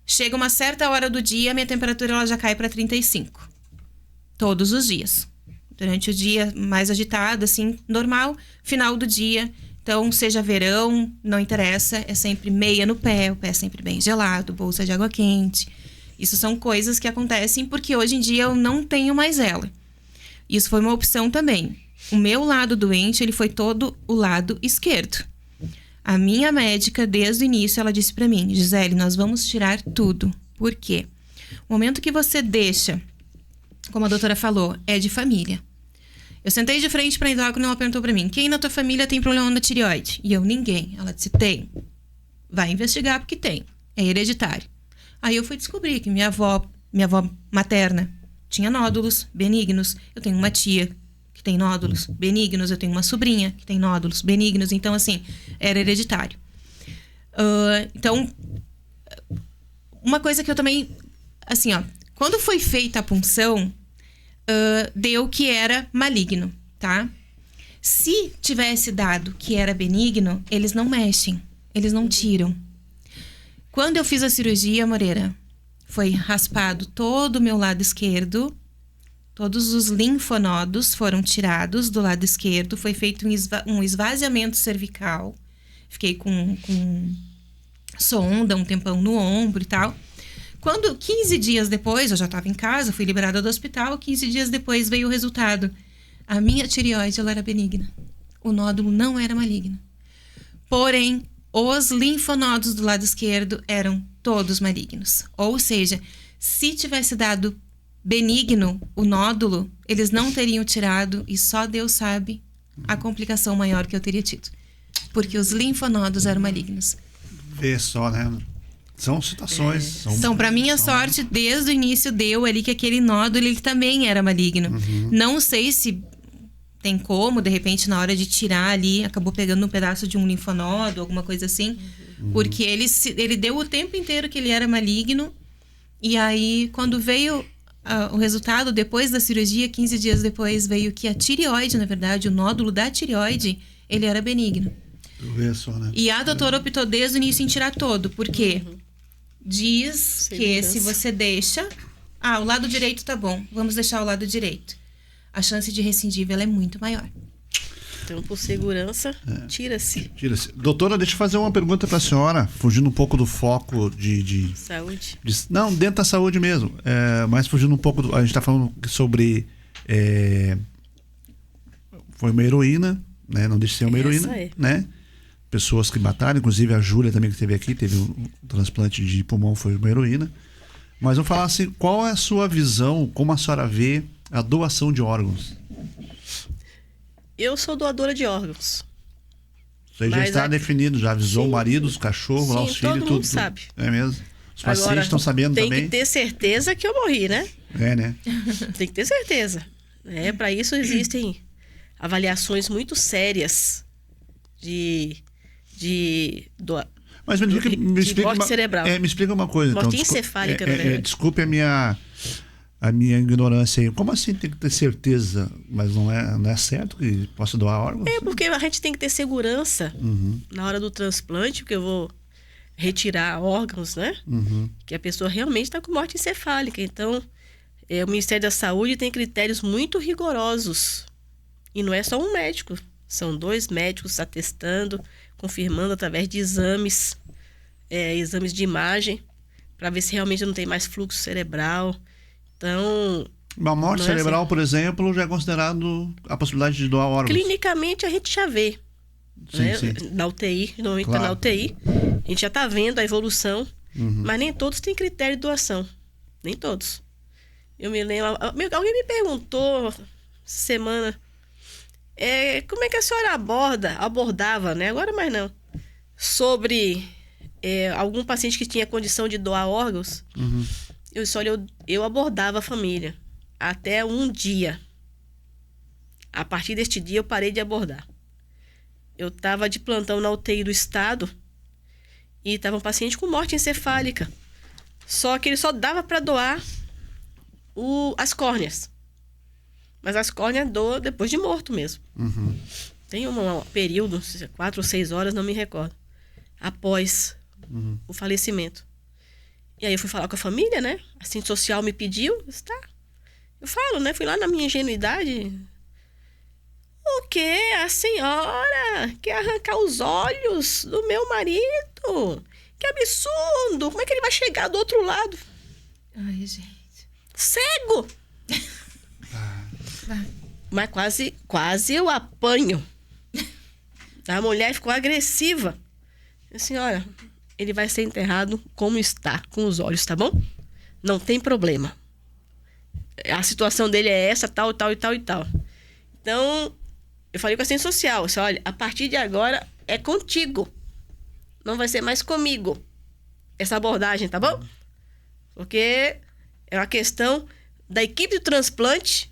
chega uma certa hora do dia, minha temperatura ela já cai para 35. Todos os dias. Durante o dia mais agitado, assim, normal. Final do dia, então, seja verão, não interessa. É sempre meia no pé, o pé é sempre bem gelado, bolsa de água quente. Isso são coisas que acontecem porque hoje em dia eu não tenho mais ela. Isso foi uma opção também. O meu lado doente, ele foi todo o lado esquerdo. A minha médica, desde o início, ela disse pra mim: Gisele, nós vamos tirar tudo. Por quê? O momento que você deixa, como a doutora falou, é de família. Eu sentei de frente pra endócrina e ela perguntou pra mim: quem na tua família tem problema na tireoide? E eu: ninguém. Ela disse: tem. Vai investigar porque tem. É hereditário. Aí eu fui descobrir que minha avó materna tinha nódulos benignos. Eu tenho uma tia que tem nódulos benignos, eu tenho uma sobrinha que tem nódulos benignos, então assim, era hereditário. Então, uma coisa que eu também, assim, ó, quando foi feita a punção, deu que era maligno, tá? Se tivesse dado que era benigno, eles não mexem, eles não tiram. Quando eu fiz a cirurgia, Moreira, foi raspado todo o meu lado esquerdo. Todos os linfonodos foram tirados do lado esquerdo. Foi feito um esvaziamento cervical. Fiquei com sonda um tempão no ombro e tal. Quando, 15 dias depois, eu já estava em casa, fui liberada do hospital. 15 dias depois veio o resultado. A minha tireoide, ela era benigna. O nódulo não era maligno. Porém, os linfonodos do lado esquerdo eram todos malignos. Ou seja, se tivesse dado benigno o nódulo, eles não teriam tirado e só Deus sabe a complicação maior que eu teria tido. Porque os linfonodos eram malignos. Vê só, né? São situações. São para minha sorte, desde o início deu ali que aquele nódulo ele também era maligno. Não sei se tem como, de repente, na hora de tirar ali, acabou pegando um pedaço de um linfonodo, alguma coisa assim. Porque ele deu o tempo inteiro que ele era maligno. E aí, quando veio o resultado, depois da cirurgia, 15 dias depois, veio que a tireoide, na verdade, o nódulo da tireoide, ele era benigno. Vê só, né? E a doutora optou desde o início em tirar todo. Por quê? Diz que se você deixa... o lado direito tá bom, vamos deixar o lado direito. A chance de recidiva ela é muito maior. Então, por segurança, tira-se. Tira-se. Doutora, deixa eu fazer uma pergunta para a senhora, fugindo um pouco do foco de Saúde. Não, dentro da saúde mesmo. Mas fugindo um pouco a gente está falando sobre... foi uma heroína, né? Não deixa de ser uma heroína, né? Pessoas que batalham, inclusive a Júlia também que esteve aqui, teve um transplante de pulmão, foi uma heroína. Mas vamos falar assim, qual é a sua visão, como a senhora vê a doação de órgãos? Eu sou doadora de órgãos. Isso aí já está definido, já avisou o marido, os cachorros, lá, os filhos, todo mundo sabe. É mesmo? Os pacientes Agora, estão sabendo tem também. Tem que ter certeza que eu morri, né? Né? Tem que ter certeza. Para isso existem avaliações muito sérias de Mas me explica morte cerebral. Me explica uma coisa. Morte então, encefálica, na verdade. Desculpe a minha ignorância aí. Como assim tem que ter certeza? Mas não é certo que possa doar órgãos? Porque a gente tem que ter segurança na hora do transplante, porque eu vou retirar órgãos, né? Que a pessoa realmente está com morte encefálica. Então, o Ministério da Saúde tem critérios muito rigorosos. E não é só um médico. São 2 médicos atestando, confirmando através de exames de imagem, para ver se realmente não tem mais fluxo cerebral. Então... Uma morte cerebral, assim, por exemplo, já é considerado a possibilidade de doar órgãos? Clinicamente, a gente já vê. Sim, né? sim. Na UTI, normalmente claro. Na UTI, a gente já está vendo a evolução, mas nem todos têm critério de doação. Nem todos. Eu me lembro... Alguém me perguntou semana... como é que a senhora abordava, né? Agora mais não. Sobre algum paciente que tinha condição de doar órgãos. Eu abordava a família. Até um dia. A partir deste dia eu parei de abordar. Eu estava de plantão na UTI do estado. E estava um paciente com morte encefálica. Só que ele só dava para doar as córneas. Mas as córneas doam depois de morto mesmo. Tem um período, 4 ou 6 horas, não me recordo, após o falecimento. E aí eu fui falar com a família, né? A assistente social me pediu. Eu falo, né? Fui lá na minha ingenuidade. O quê? A senhora quer arrancar os olhos do meu marido? Que absurdo! Como é que ele vai chegar do outro lado? Ai, gente. Cego! Mas quase eu apanho. A mulher ficou agressiva. Senhora, ele vai ser enterrado como está, com os olhos, tá bom? Não tem problema. A situação dele é essa, tal, tal e tal e tal. Então, eu falei com a assistente social. Disse, olha, a partir de agora é contigo. Não vai ser mais comigo. Essa abordagem, tá bom? Porque é uma questão da equipe de transplante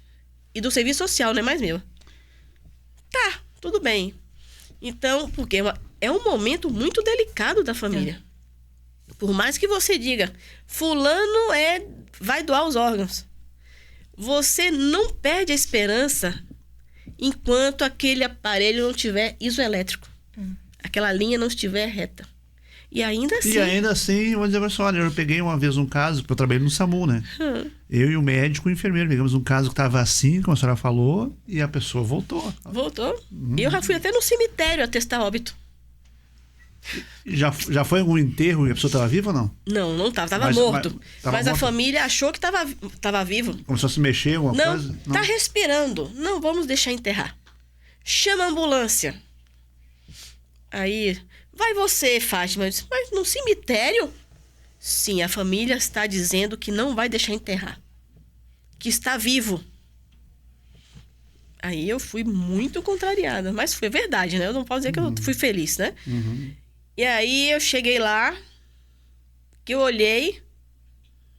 e do serviço social, não é mais meu. Tá, tudo bem. Então, porque é um momento muito delicado da família. Por mais que você diga, fulano vai doar os órgãos. Você não perde a esperança enquanto aquele aparelho não tiver isoelétrico. Aquela linha não estiver reta. E ainda assim, vou dizer pra você, olha, eu peguei uma vez um caso, porque eu trabalhei no SAMU, né? Eu e o médico e o enfermeiro pegamos um caso que estava assim, como a senhora falou, e a pessoa voltou. Voltou. Eu já fui até no cemitério atestar óbito. Já foi algum enterro e a pessoa estava viva ou não? Não estava. Estava morto. Mas a família achou que estava vivo. Começou a se mexer, alguma coisa? Não, tá respirando. Não, vamos deixar enterrar. Chama a ambulância. Aí... Vai você, Fátima. Eu disse, mas no cemitério? Sim, a família está dizendo que não vai deixar enterrar. Que está vivo. Aí eu fui muito contrariada. Mas foi verdade, né? Eu não posso dizer que eu fui feliz, né? E aí eu cheguei lá, que eu olhei.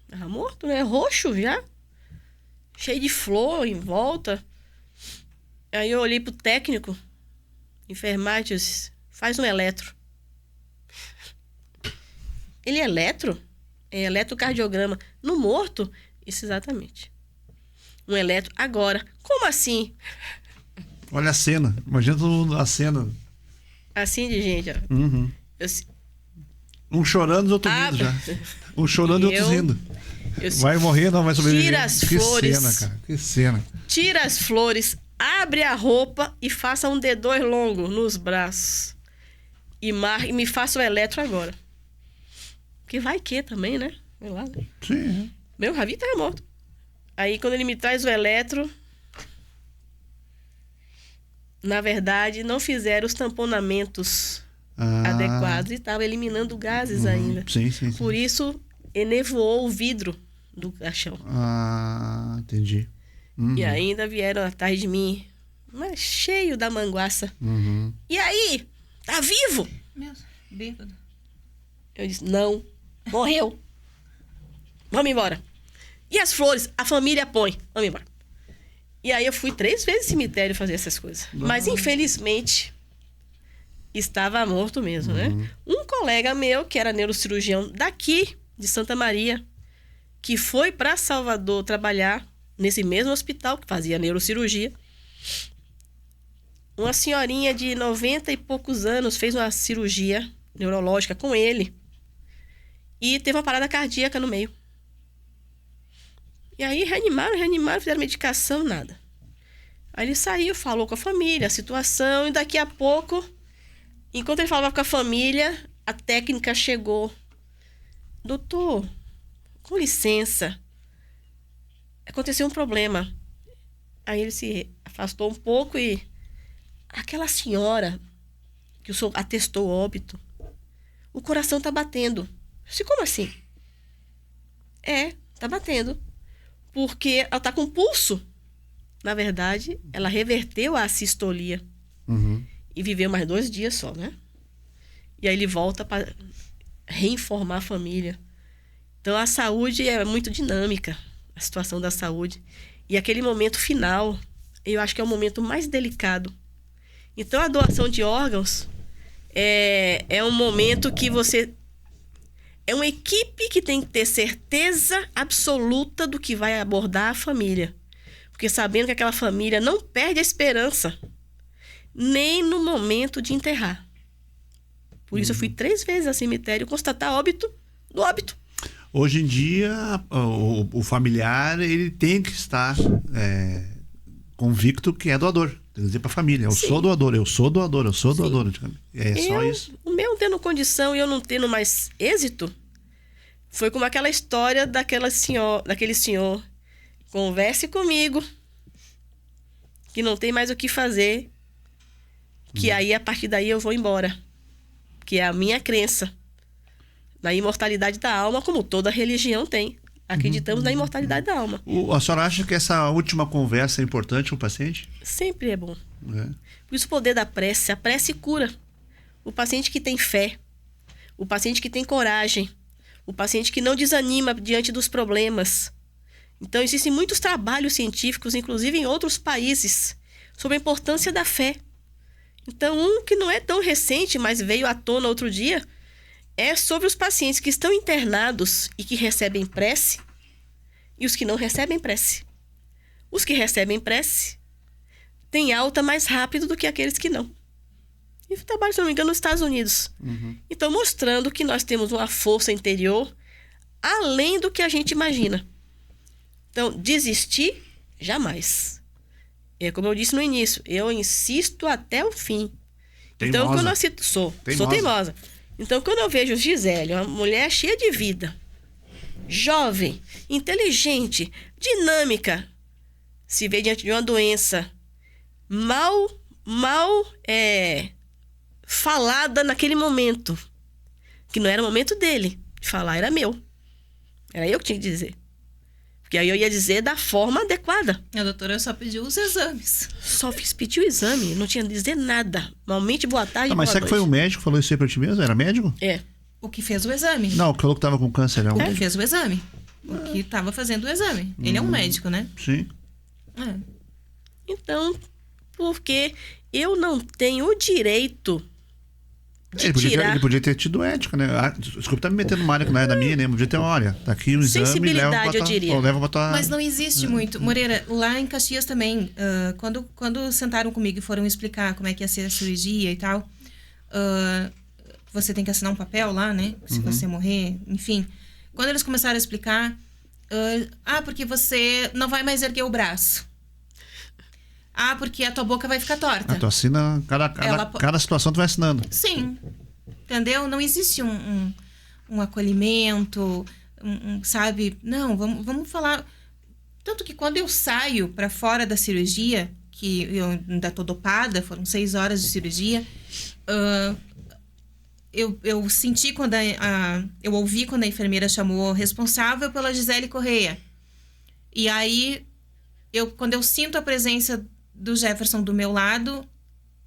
Tava morto, né? Roxo já. Cheio de flor em volta. Aí eu olhei pro técnico. Enfermagem, disse, faz um eletro. Ele é eletro? É eletrocardiograma. No morto? Isso, exatamente. Um eletro agora. Como assim? Olha a cena. Imagina a cena. Assim de gente, ó. Um chorando e outro rindo já. Um chorando e outro rindo. Vai morrer, não vai sobreviver. Tira as flores. Que cena, cara. Que cena. Tira as flores, abre a roupa e faça um D2 longo nos braços. E me faça o eletro agora. Porque vai que também, né? Vai lá, né? Sim. Meu Ravi tava morto. Aí quando ele me traz o eletro, na verdade, não fizeram os tamponamentos adequados e tava eliminando gases ainda. Sim. Por isso, enevoou o vidro do caixão. Entendi. E ainda vieram atrás de mim, mas cheio da manguaça. E aí? Tá vivo? Meu, bêbado. Eu disse, não. Morreu. Vamos embora. E as flores? A família põe. Vamos embora. E aí eu fui 3 vezes no cemitério fazer essas coisas. Mas, infelizmente, estava morto mesmo, né? Um colega meu, que era neurocirurgião daqui, de Santa Maria, que foi para Salvador trabalhar nesse mesmo hospital que fazia neurocirurgia. Uma senhorinha de 90 e poucos anos fez uma cirurgia neurológica com ele e teve uma parada cardíaca no meio. E aí reanimaram, fizeram medicação, nada. Aí ele saiu, falou com a família, a situação, e daqui a pouco, enquanto ele falava com a família, a técnica chegou. Doutor, com licença, aconteceu um problema. Aí ele se afastou um pouco e... Aquela senhora que o senhor atestou óbito, o coração tá batendo. Eu disse, como assim? Tá batendo. Porque ela tá com pulso. Na verdade, ela reverteu a assistolia. E viveu mais 2 dias só, né? E aí ele volta para reinformar a família. Então a saúde é muito dinâmica, a situação da saúde. E aquele momento final, eu acho que é o momento mais delicado. Então, a doação de órgãos é um momento que você... É uma equipe que tem que ter certeza absoluta do que vai abordar a família. Porque sabendo que aquela família não perde a esperança, nem no momento de enterrar. Por isso, eu fui 3 vezes ao cemitério constatar óbito do óbito. Hoje em dia, o familiar, ele tem que estar convicto que é doador. Tem que dizer para a família, eu sou doador. É só isso. O meu tendo condição e eu não tendo mais êxito, foi como aquela história daquele senhor. Converse comigo, que não tem mais o que fazer, que aí, a partir daí, eu vou embora. Que é a minha crença na imortalidade da alma, como toda religião tem. Acreditamos na imortalidade da alma. A senhora acha que essa última conversa é importante para o paciente? Sempre é bom. Por isso o poder da prece. A prece cura. O paciente que tem fé, o paciente que tem coragem, o paciente que não desanima diante dos problemas. Então existem muitos trabalhos científicos, inclusive em outros países, sobre a importância da fé. Então um que não é tão recente, mas veio à tona outro dia, é sobre os pacientes que estão internados e que recebem prece e os que não recebem prece. Os que recebem prece têm alta mais rápido do que aqueles que não. E trabalho, se não me engano, nos Estados Unidos. Então, mostrando que nós temos uma força interior além do que a gente imagina. Então, desistir, jamais. É como eu disse no início, eu insisto até o fim. Teimosa. Então, quando eu sou teimosa. Então, quando eu vejo Gisele, uma mulher cheia de vida, jovem, inteligente, dinâmica, se vê diante de uma doença mal falada naquele momento, que não era o momento dele de falar, era meu. Era eu que tinha que dizer. Porque aí eu ia dizer da forma adequada. A doutora só pediu os exames. Só pediu o exame, não tinha que dizer nada. Malmente, boa tarde, mas boa será noite. que foi o médico que falou isso aí pra ti mesmo? Era médico? É. O que fez o exame. Não, que falou que tava com câncer. O que fez o exame. O que estava fazendo o exame. Ele é um médico, né? Sim. Então, porque eu não tenho o direito de tirar... Ele podia ter tido ética, né? Desculpa, tá me metendo numa área que não é da minha, né? Podia ter, olha, tá aqui o exame, sensibilidade, eu diria. leva pra tua... Mas não existe muito. Moreira, lá em Caxias também, quando sentaram comigo e foram explicar como é que ia ser a cirurgia e tal, você tem que assinar um papel lá, né? Se você morrer, enfim. Quando eles começaram a explicar, porque você não vai mais erguer o braço. Porque a tua boca vai ficar torta. Tu assina, cada situação tu vai assinando. Sim. Entendeu? Não existe um acolhimento, sabe? Não, vamos falar... Tanto que quando eu saio para fora da cirurgia, que eu ainda tô dopada, foram 6 horas de cirurgia, eu senti quando eu ouvi quando a enfermeira chamou responsável pela Gisele Correia. E aí, quando eu sinto a presença do Jefferson do meu lado,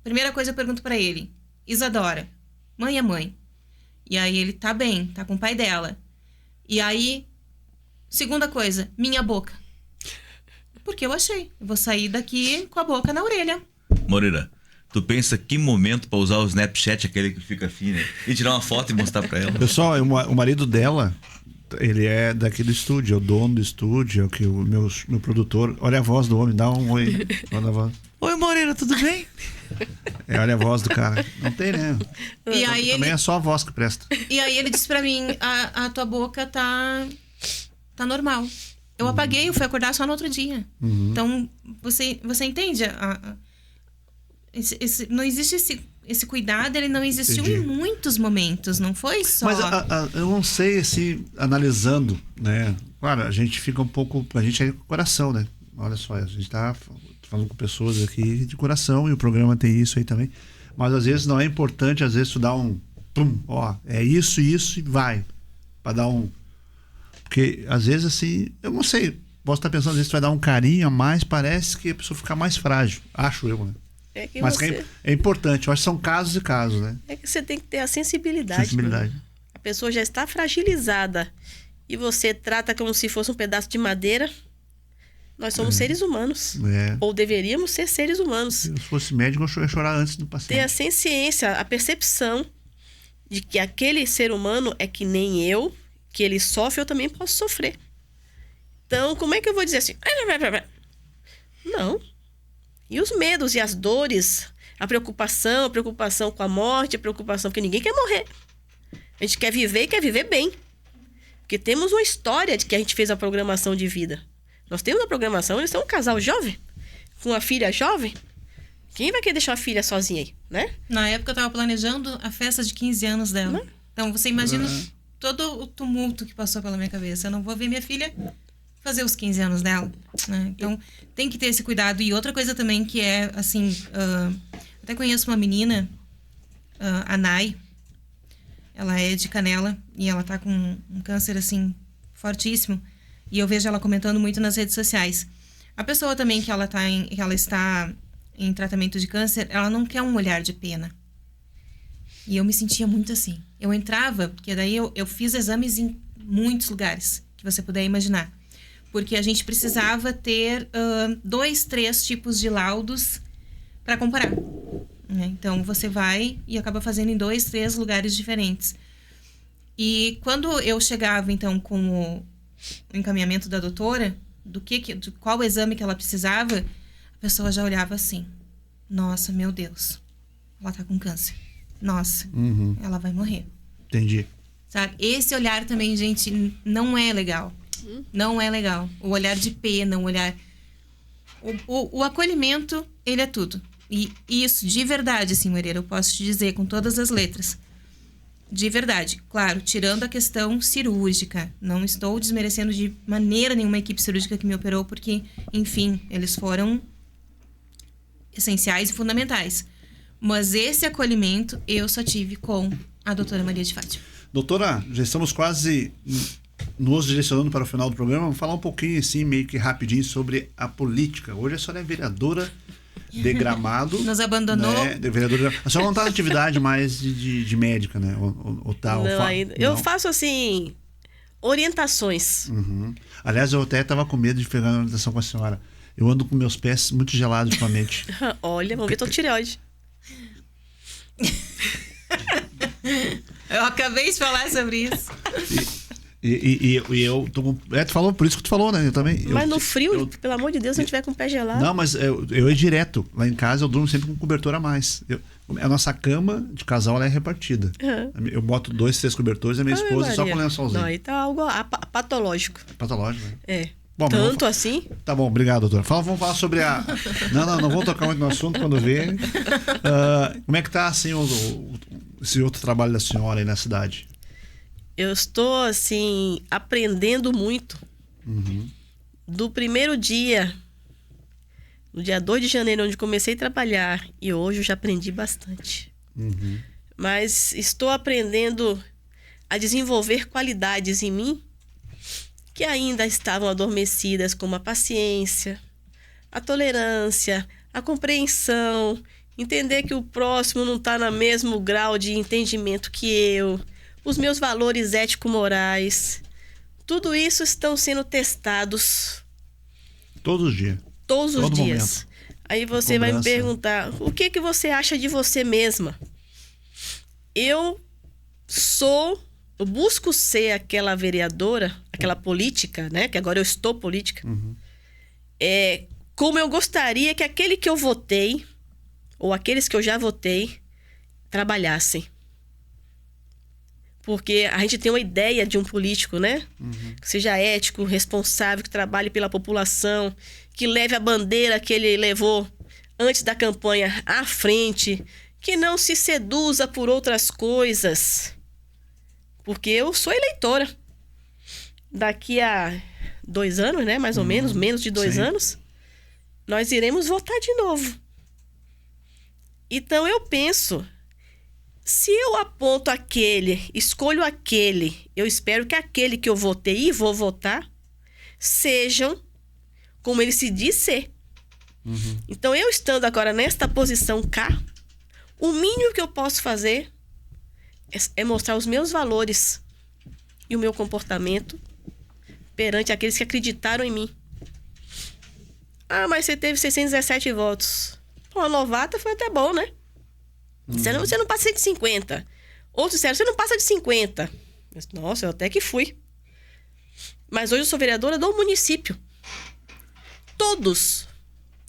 primeira coisa eu pergunto para ele: Isadora, mãe é mãe. E aí ele tá bem, tá com o pai dela. E aí, segunda coisa, minha boca. Porque eu achei, eu vou sair daqui com a boca na orelha. Moreira, Tu pensa que momento pra usar o Snapchat, aquele que fica assim, né? E tirar uma foto e mostrar pra ela. Pessoal, o marido dela, ele é daquele estúdio, é o dono do estúdio, é o que o meu produtor. Olha a voz do homem, dá um oi. Olha a voz. Oi, Moreira, tudo bem? Olha a voz do cara. Não tem, né? E aí Também é só a voz que presta. E aí ele disse pra mim, a tua boca tá normal. Eu apaguei, eu fui acordar só no outro dia. Então, você entende? Não existe esse cuidado, ele não existiu Entendi. em muitos momentos, não foi só... Mas eu não sei se, analisando, né? Claro, a gente fica um pouco... A gente é coração, né? Olha só, a gente tá falando com pessoas aqui de coração e o programa tem isso aí também. Mas às vezes não é importante, às vezes tu dá um... Pum, ó, é isso e vai. Pra dar um... Porque às vezes assim, eu não sei, posso estar pensando, às vezes tu vai dar um carinho a mais, parece que a pessoa fica mais frágil. Acho eu, né? Mas é importante, eu acho que são casos e casos, né? É que você tem que ter a sensibilidade. Sensibilidade. Né? A pessoa já está fragilizada e você trata como se fosse um pedaço de madeira. Nós somos seres humanos. Ou deveríamos ser seres humanos. Se eu fosse médico, eu ia chorar antes do paciente. Ter a ciência, a percepção de que aquele ser humano é que nem eu, que ele sofre, eu também posso sofrer. Então, como é que eu vou dizer assim? Não. E os medos e as dores, a preocupação com a morte, a preocupação, porque ninguém quer morrer. A gente quer viver e quer viver bem. Porque temos uma história de que a gente fez a programação de vida. Nós temos a programação, eles são um casal jovem, com uma filha jovem. Quem vai querer deixar a filha sozinha aí, né? Na época eu tava planejando a festa de 15 anos dela. Então você imagina todo o tumulto que passou pela minha cabeça. Eu não vou ver minha filha fazer os 15 anos dela, né? Então tem que ter esse cuidado. E outra coisa também que é assim, até conheço uma menina, a Nai. Ela é de Canela e ela tá com um câncer assim fortíssimo. E eu vejo ela comentando muito nas redes sociais. A pessoa também que ela está em tratamento de câncer, ela não quer um olhar de pena. E eu me sentia muito assim. Eu entrava, porque daí eu fiz exames em muitos lugares que você puder imaginar. Porque a gente precisava ter 2, 3 tipos de laudos para comparar. Né? Então você vai e acaba fazendo em 2, 3 lugares diferentes. E quando eu chegava então com o encaminhamento da doutora, de qual exame que ela precisava, a pessoa já olhava assim: nossa, meu Deus, ela tá com câncer. Nossa, ela vai morrer. Entendi. Sabe? Esse olhar também, gente, não é legal. Não é legal. O olhar de pena, o olhar... O acolhimento, ele é tudo. E isso, de verdade, assim, Moreira, eu posso te dizer com todas as letras. De verdade. Claro, tirando a questão cirúrgica. Não estou desmerecendo de maneira nenhuma a equipe cirúrgica que me operou, porque, enfim, eles foram essenciais e fundamentais. Mas esse acolhimento eu só tive com a doutora Maria de Fátima. Doutora, já estamos quase nos direcionando para o final do programa. Vamos falar um pouquinho, assim, meio que rapidinho sobre a política. Hoje a senhora é vereadora de Gramado. Nos abandonou. Né? A senhora não está na atividade mais de médica, né? Ou tal. Não, ainda. Eu faço, assim, orientações. Aliás, eu até estava com medo de pegar uma orientação com a senhora. Eu ando com meus pés muito gelados ultimamente. Olha, vamos ver tua tireoide. Eu acabei de falar sobre isso. E eu tô com... tu falou, por isso que tu falou, né? Eu também. Mas no frio, pelo amor de Deus, se não tiver com o pé gelado. Não, mas eu é direto. Lá em casa eu durmo sempre com cobertor a mais. A nossa cama de casal ela é repartida. Eu boto 2, 3 cobertores e a minha esposa só com lençolzinho. Não, aí tá algo patológico. Patológico, né? É. Bom, tanto assim? Tá bom, obrigado, doutora. Vamos falar sobre a... Não vou tocar muito no assunto quando ver. Como é que tá, assim, esse outro trabalho da senhora aí na cidade? Eu estou, assim, aprendendo muito. Do primeiro dia, no dia 2 de janeiro, onde comecei a trabalhar, e hoje eu já aprendi bastante. Mas estou aprendendo a desenvolver qualidades em mim que ainda estavam adormecidas, como a paciência, a tolerância, a compreensão, entender que o próximo não está no mesmo grau de entendimento que eu, os meus valores ético-morais. Tudo isso estão sendo testados todos os dias. Todos os dias. Momento. Aí você vai me Cobrança. perguntar, o que que você acha de você mesma? Eu busco ser aquela vereadora, aquela política, né? Que agora eu estou política. Como eu gostaria que aquele que eu votei, ou aqueles que eu já votei, trabalhassem. Porque a gente tem uma ideia de um político, né? Que seja ético, responsável, que trabalhe pela população, que leve a bandeira que ele levou antes da campanha à frente, que não se seduza por outras coisas. Porque eu sou eleitora. Daqui a 2 anos, né? Mais ou menos de 2 sim. anos, nós iremos votar de novo. Então eu penso, se eu aponto aquele, escolho aquele, eu espero que aquele que eu votei e vou votar sejam como ele se diz ser. Então eu estando agora nesta posição cá, o mínimo que eu posso fazer é mostrar os meus valores e o meu comportamento perante aqueles que acreditaram em mim. Ah, mas você teve 617 votos. Pô, a novata foi até bom, né? Você não passa de 50. Outros disseram, você não passa de 50. Eu disse, nossa, eu até que fui. Mas hoje eu sou vereadora do município. Todos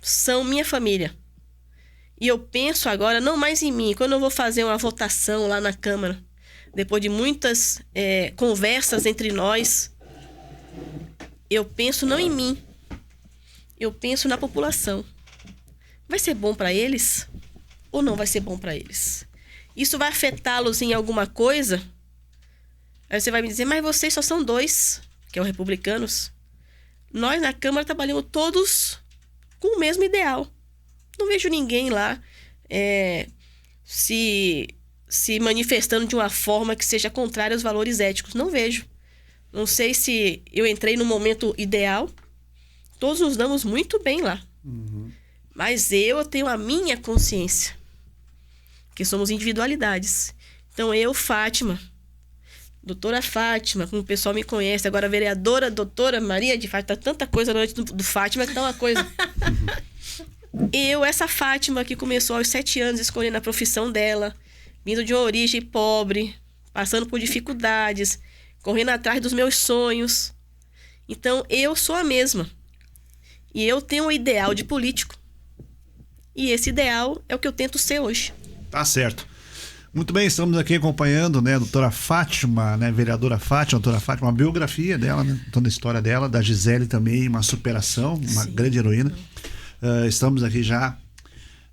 são minha família. E eu penso agora não mais em mim. Quando eu vou fazer uma votação lá na Câmara, depois de muitas conversas entre nós, eu penso não em mim. Eu penso na população. Vai ser bom para eles ou não vai ser bom para eles? Isso vai afetá-los em alguma coisa? Aí você vai me dizer, mas vocês só são 2, que é o Republicanos. Nós na Câmara trabalhamos todos com o mesmo ideal. Não vejo ninguém lá se manifestando de uma forma que seja contrária aos valores éticos. Não vejo. Não sei se eu entrei no momento ideal. Todos nos damos muito bem lá. Mas eu tenho a minha consciência. Que somos individualidades. Então eu, Fátima, doutora Fátima, como o pessoal me conhece, agora a vereadora, doutora Maria de Fátima, tá tanta coisa na noite do Fátima que tá uma coisa. Eu, essa Fátima que começou aos 7 anos escolhendo a profissão dela, vindo de uma origem pobre, passando por dificuldades, correndo atrás dos meus sonhos. Então eu sou a mesma. E eu tenho um ideal de político. E esse ideal é o que eu tento ser hoje. Tá certo. Muito bem, estamos aqui acompanhando, né, a doutora Fátima, né, vereadora Fátima, doutora Fátima, uma biografia dela, né, toda a história dela, da Gisele também, uma superação, uma grande heroína. Estamos aqui já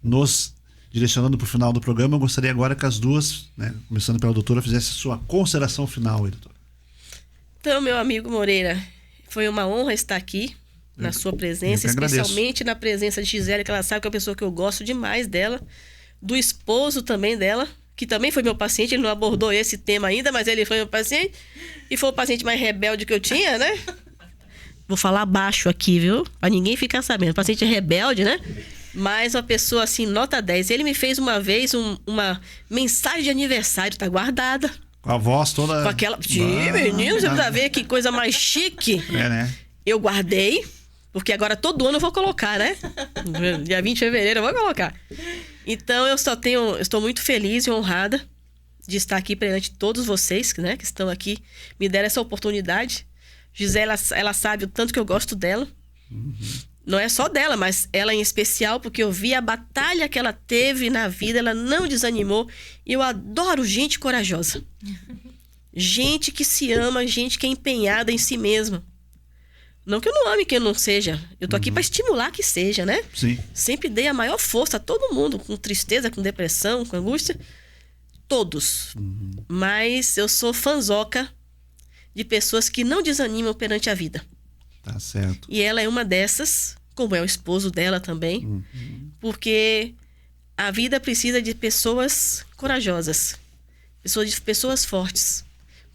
nos direcionando para o final do programa. Eu gostaria agora que as duas, né, começando pela doutora, fizesse a sua consideração final aí, doutora. Então, meu amigo Moreira, foi uma honra estar aqui na sua presença, especialmente na presença de Gisele, que ela sabe que é uma pessoa que eu gosto demais dela, do esposo também dela, que também foi meu paciente, ele não abordou esse tema ainda, mas ele foi meu paciente, e foi o paciente mais rebelde que eu tinha, né? Vou falar baixo aqui, viu? Pra ninguém ficar sabendo. Paciente rebelde, né? Mas uma pessoa assim, nota 10. Ele me fez uma vez uma mensagem de aniversário, tá guardada. Com a voz toda... Com aquela... Menino, você precisa ver que coisa mais chique. né? Eu guardei, porque agora todo ano eu vou colocar, né? Dia 20 de fevereiro eu vou colocar. Então eu estou muito feliz e honrada de estar aqui perante todos vocês, né? Que estão aqui, me deram essa oportunidade. Gisele, ela sabe o tanto que eu gosto dela. Não é só dela, mas ela em especial, porque eu vi a batalha que ela teve na vida, ela não desanimou. E eu adoro gente corajosa. Gente que se ama, gente que é empenhada em si mesma. Não que eu não ame quem não seja. Eu tô aqui para estimular que seja, né? Sim. Sempre dei a maior força a todo mundo, com tristeza, com depressão, com angústia. Todos. Mas eu sou fanzoca de pessoas que não desanimam perante a vida. Tá certo. E ela é uma dessas, como é o esposo dela também, porque a vida precisa de pessoas corajosas, pessoas fortes.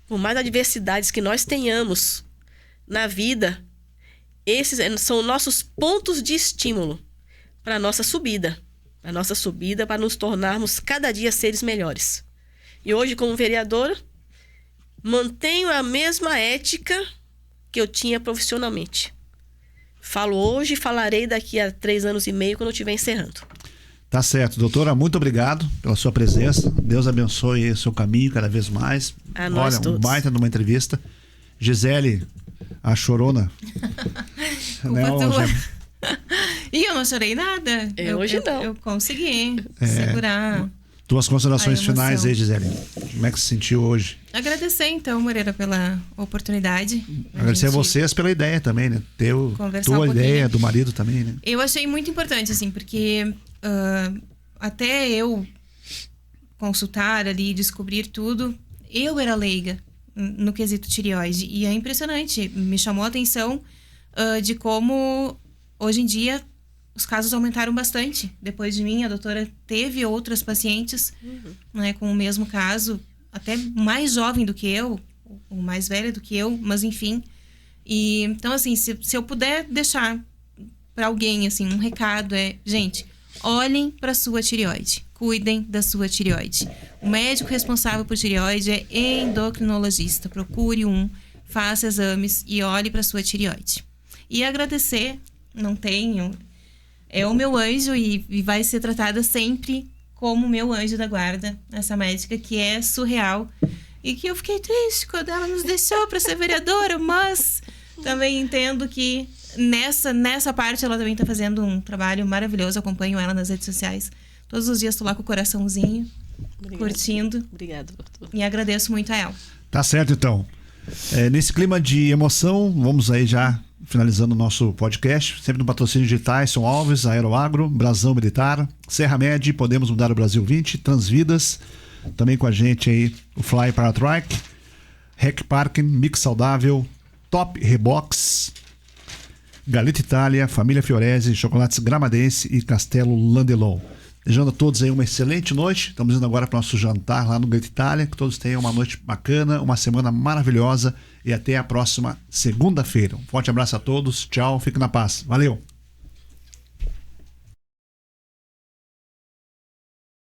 Por mais adversidades que nós tenhamos na vida, esses são nossos pontos de estímulo para a nossa subida. Para nos tornarmos cada dia seres melhores. E hoje, como vereadora, mantenho a mesma ética que eu tinha profissionalmente. Falo hoje e falarei daqui a 3 anos e meio, quando eu estiver encerrando. Tá certo. Doutora, muito obrigado pela sua presença. Deus abençoe o seu caminho cada vez mais. A nós Olha, todos. um baita numa entrevista. Gisele, a chorona. Culpa tua. E eu não chorei nada. Hoje não. Eu consegui segurar. Tuas considerações A emoção. finais aí, Gisele. Como é que se sentiu hoje? Agradecer, então, Moreira, pela oportunidade. Agradecer a gente vocês pela ideia também, né? Conversar Tua um pouquinho. ideia, do marido também, né? Eu achei muito importante, assim, porque até eu consultar ali, descobrir tudo, eu era leiga no quesito tireoide. E é impressionante, me chamou a atenção de como, hoje em dia, os casos aumentaram bastante. Depois de mim, a doutora teve outras pacientes né, com o mesmo caso, até mais jovem do que eu, ou mais velha do que eu, mas enfim. E, então, assim, se eu puder deixar para alguém, assim, um recado gente, olhem para sua tireoide, cuidem da sua tireoide. O médico responsável por tireoide é endocrinologista. Procure faça exames e olhe para sua tireoide. E agradecer, não tenho, é o meu anjo e vai ser tratada sempre como meu anjo da guarda, essa médica que é surreal e que eu fiquei triste quando ela nos deixou para ser vereadora, mas também entendo que nessa parte ela também está fazendo um trabalho maravilhoso. Acompanho ela nas redes sociais. Todos os dias estou lá com o coraçãozinho, curtindo. Obrigada, doutor. E agradeço muito a ela. Tá certo, então. Nesse clima de emoção, vamos aí já finalizando o nosso podcast. Sempre no patrocínio de Tyson Alves, Aeroagro, Brasão Militar, Serra Med, Podemos Mudar o Brasil 20, Transvidas. Também com a gente aí o Fly Paratrike, Rec Parking, Mix Saudável, Top Rebox, Galeta Itália, Família Fiorese, Chocolates Gramadense e Castelo Landelon. Desejando a todos aí uma excelente noite. Estamos indo agora para o nosso jantar lá no Galeta Itália. Que todos tenham uma noite bacana, uma semana maravilhosa e até a próxima segunda-feira. Um forte abraço a todos. Tchau, fique na paz. Valeu!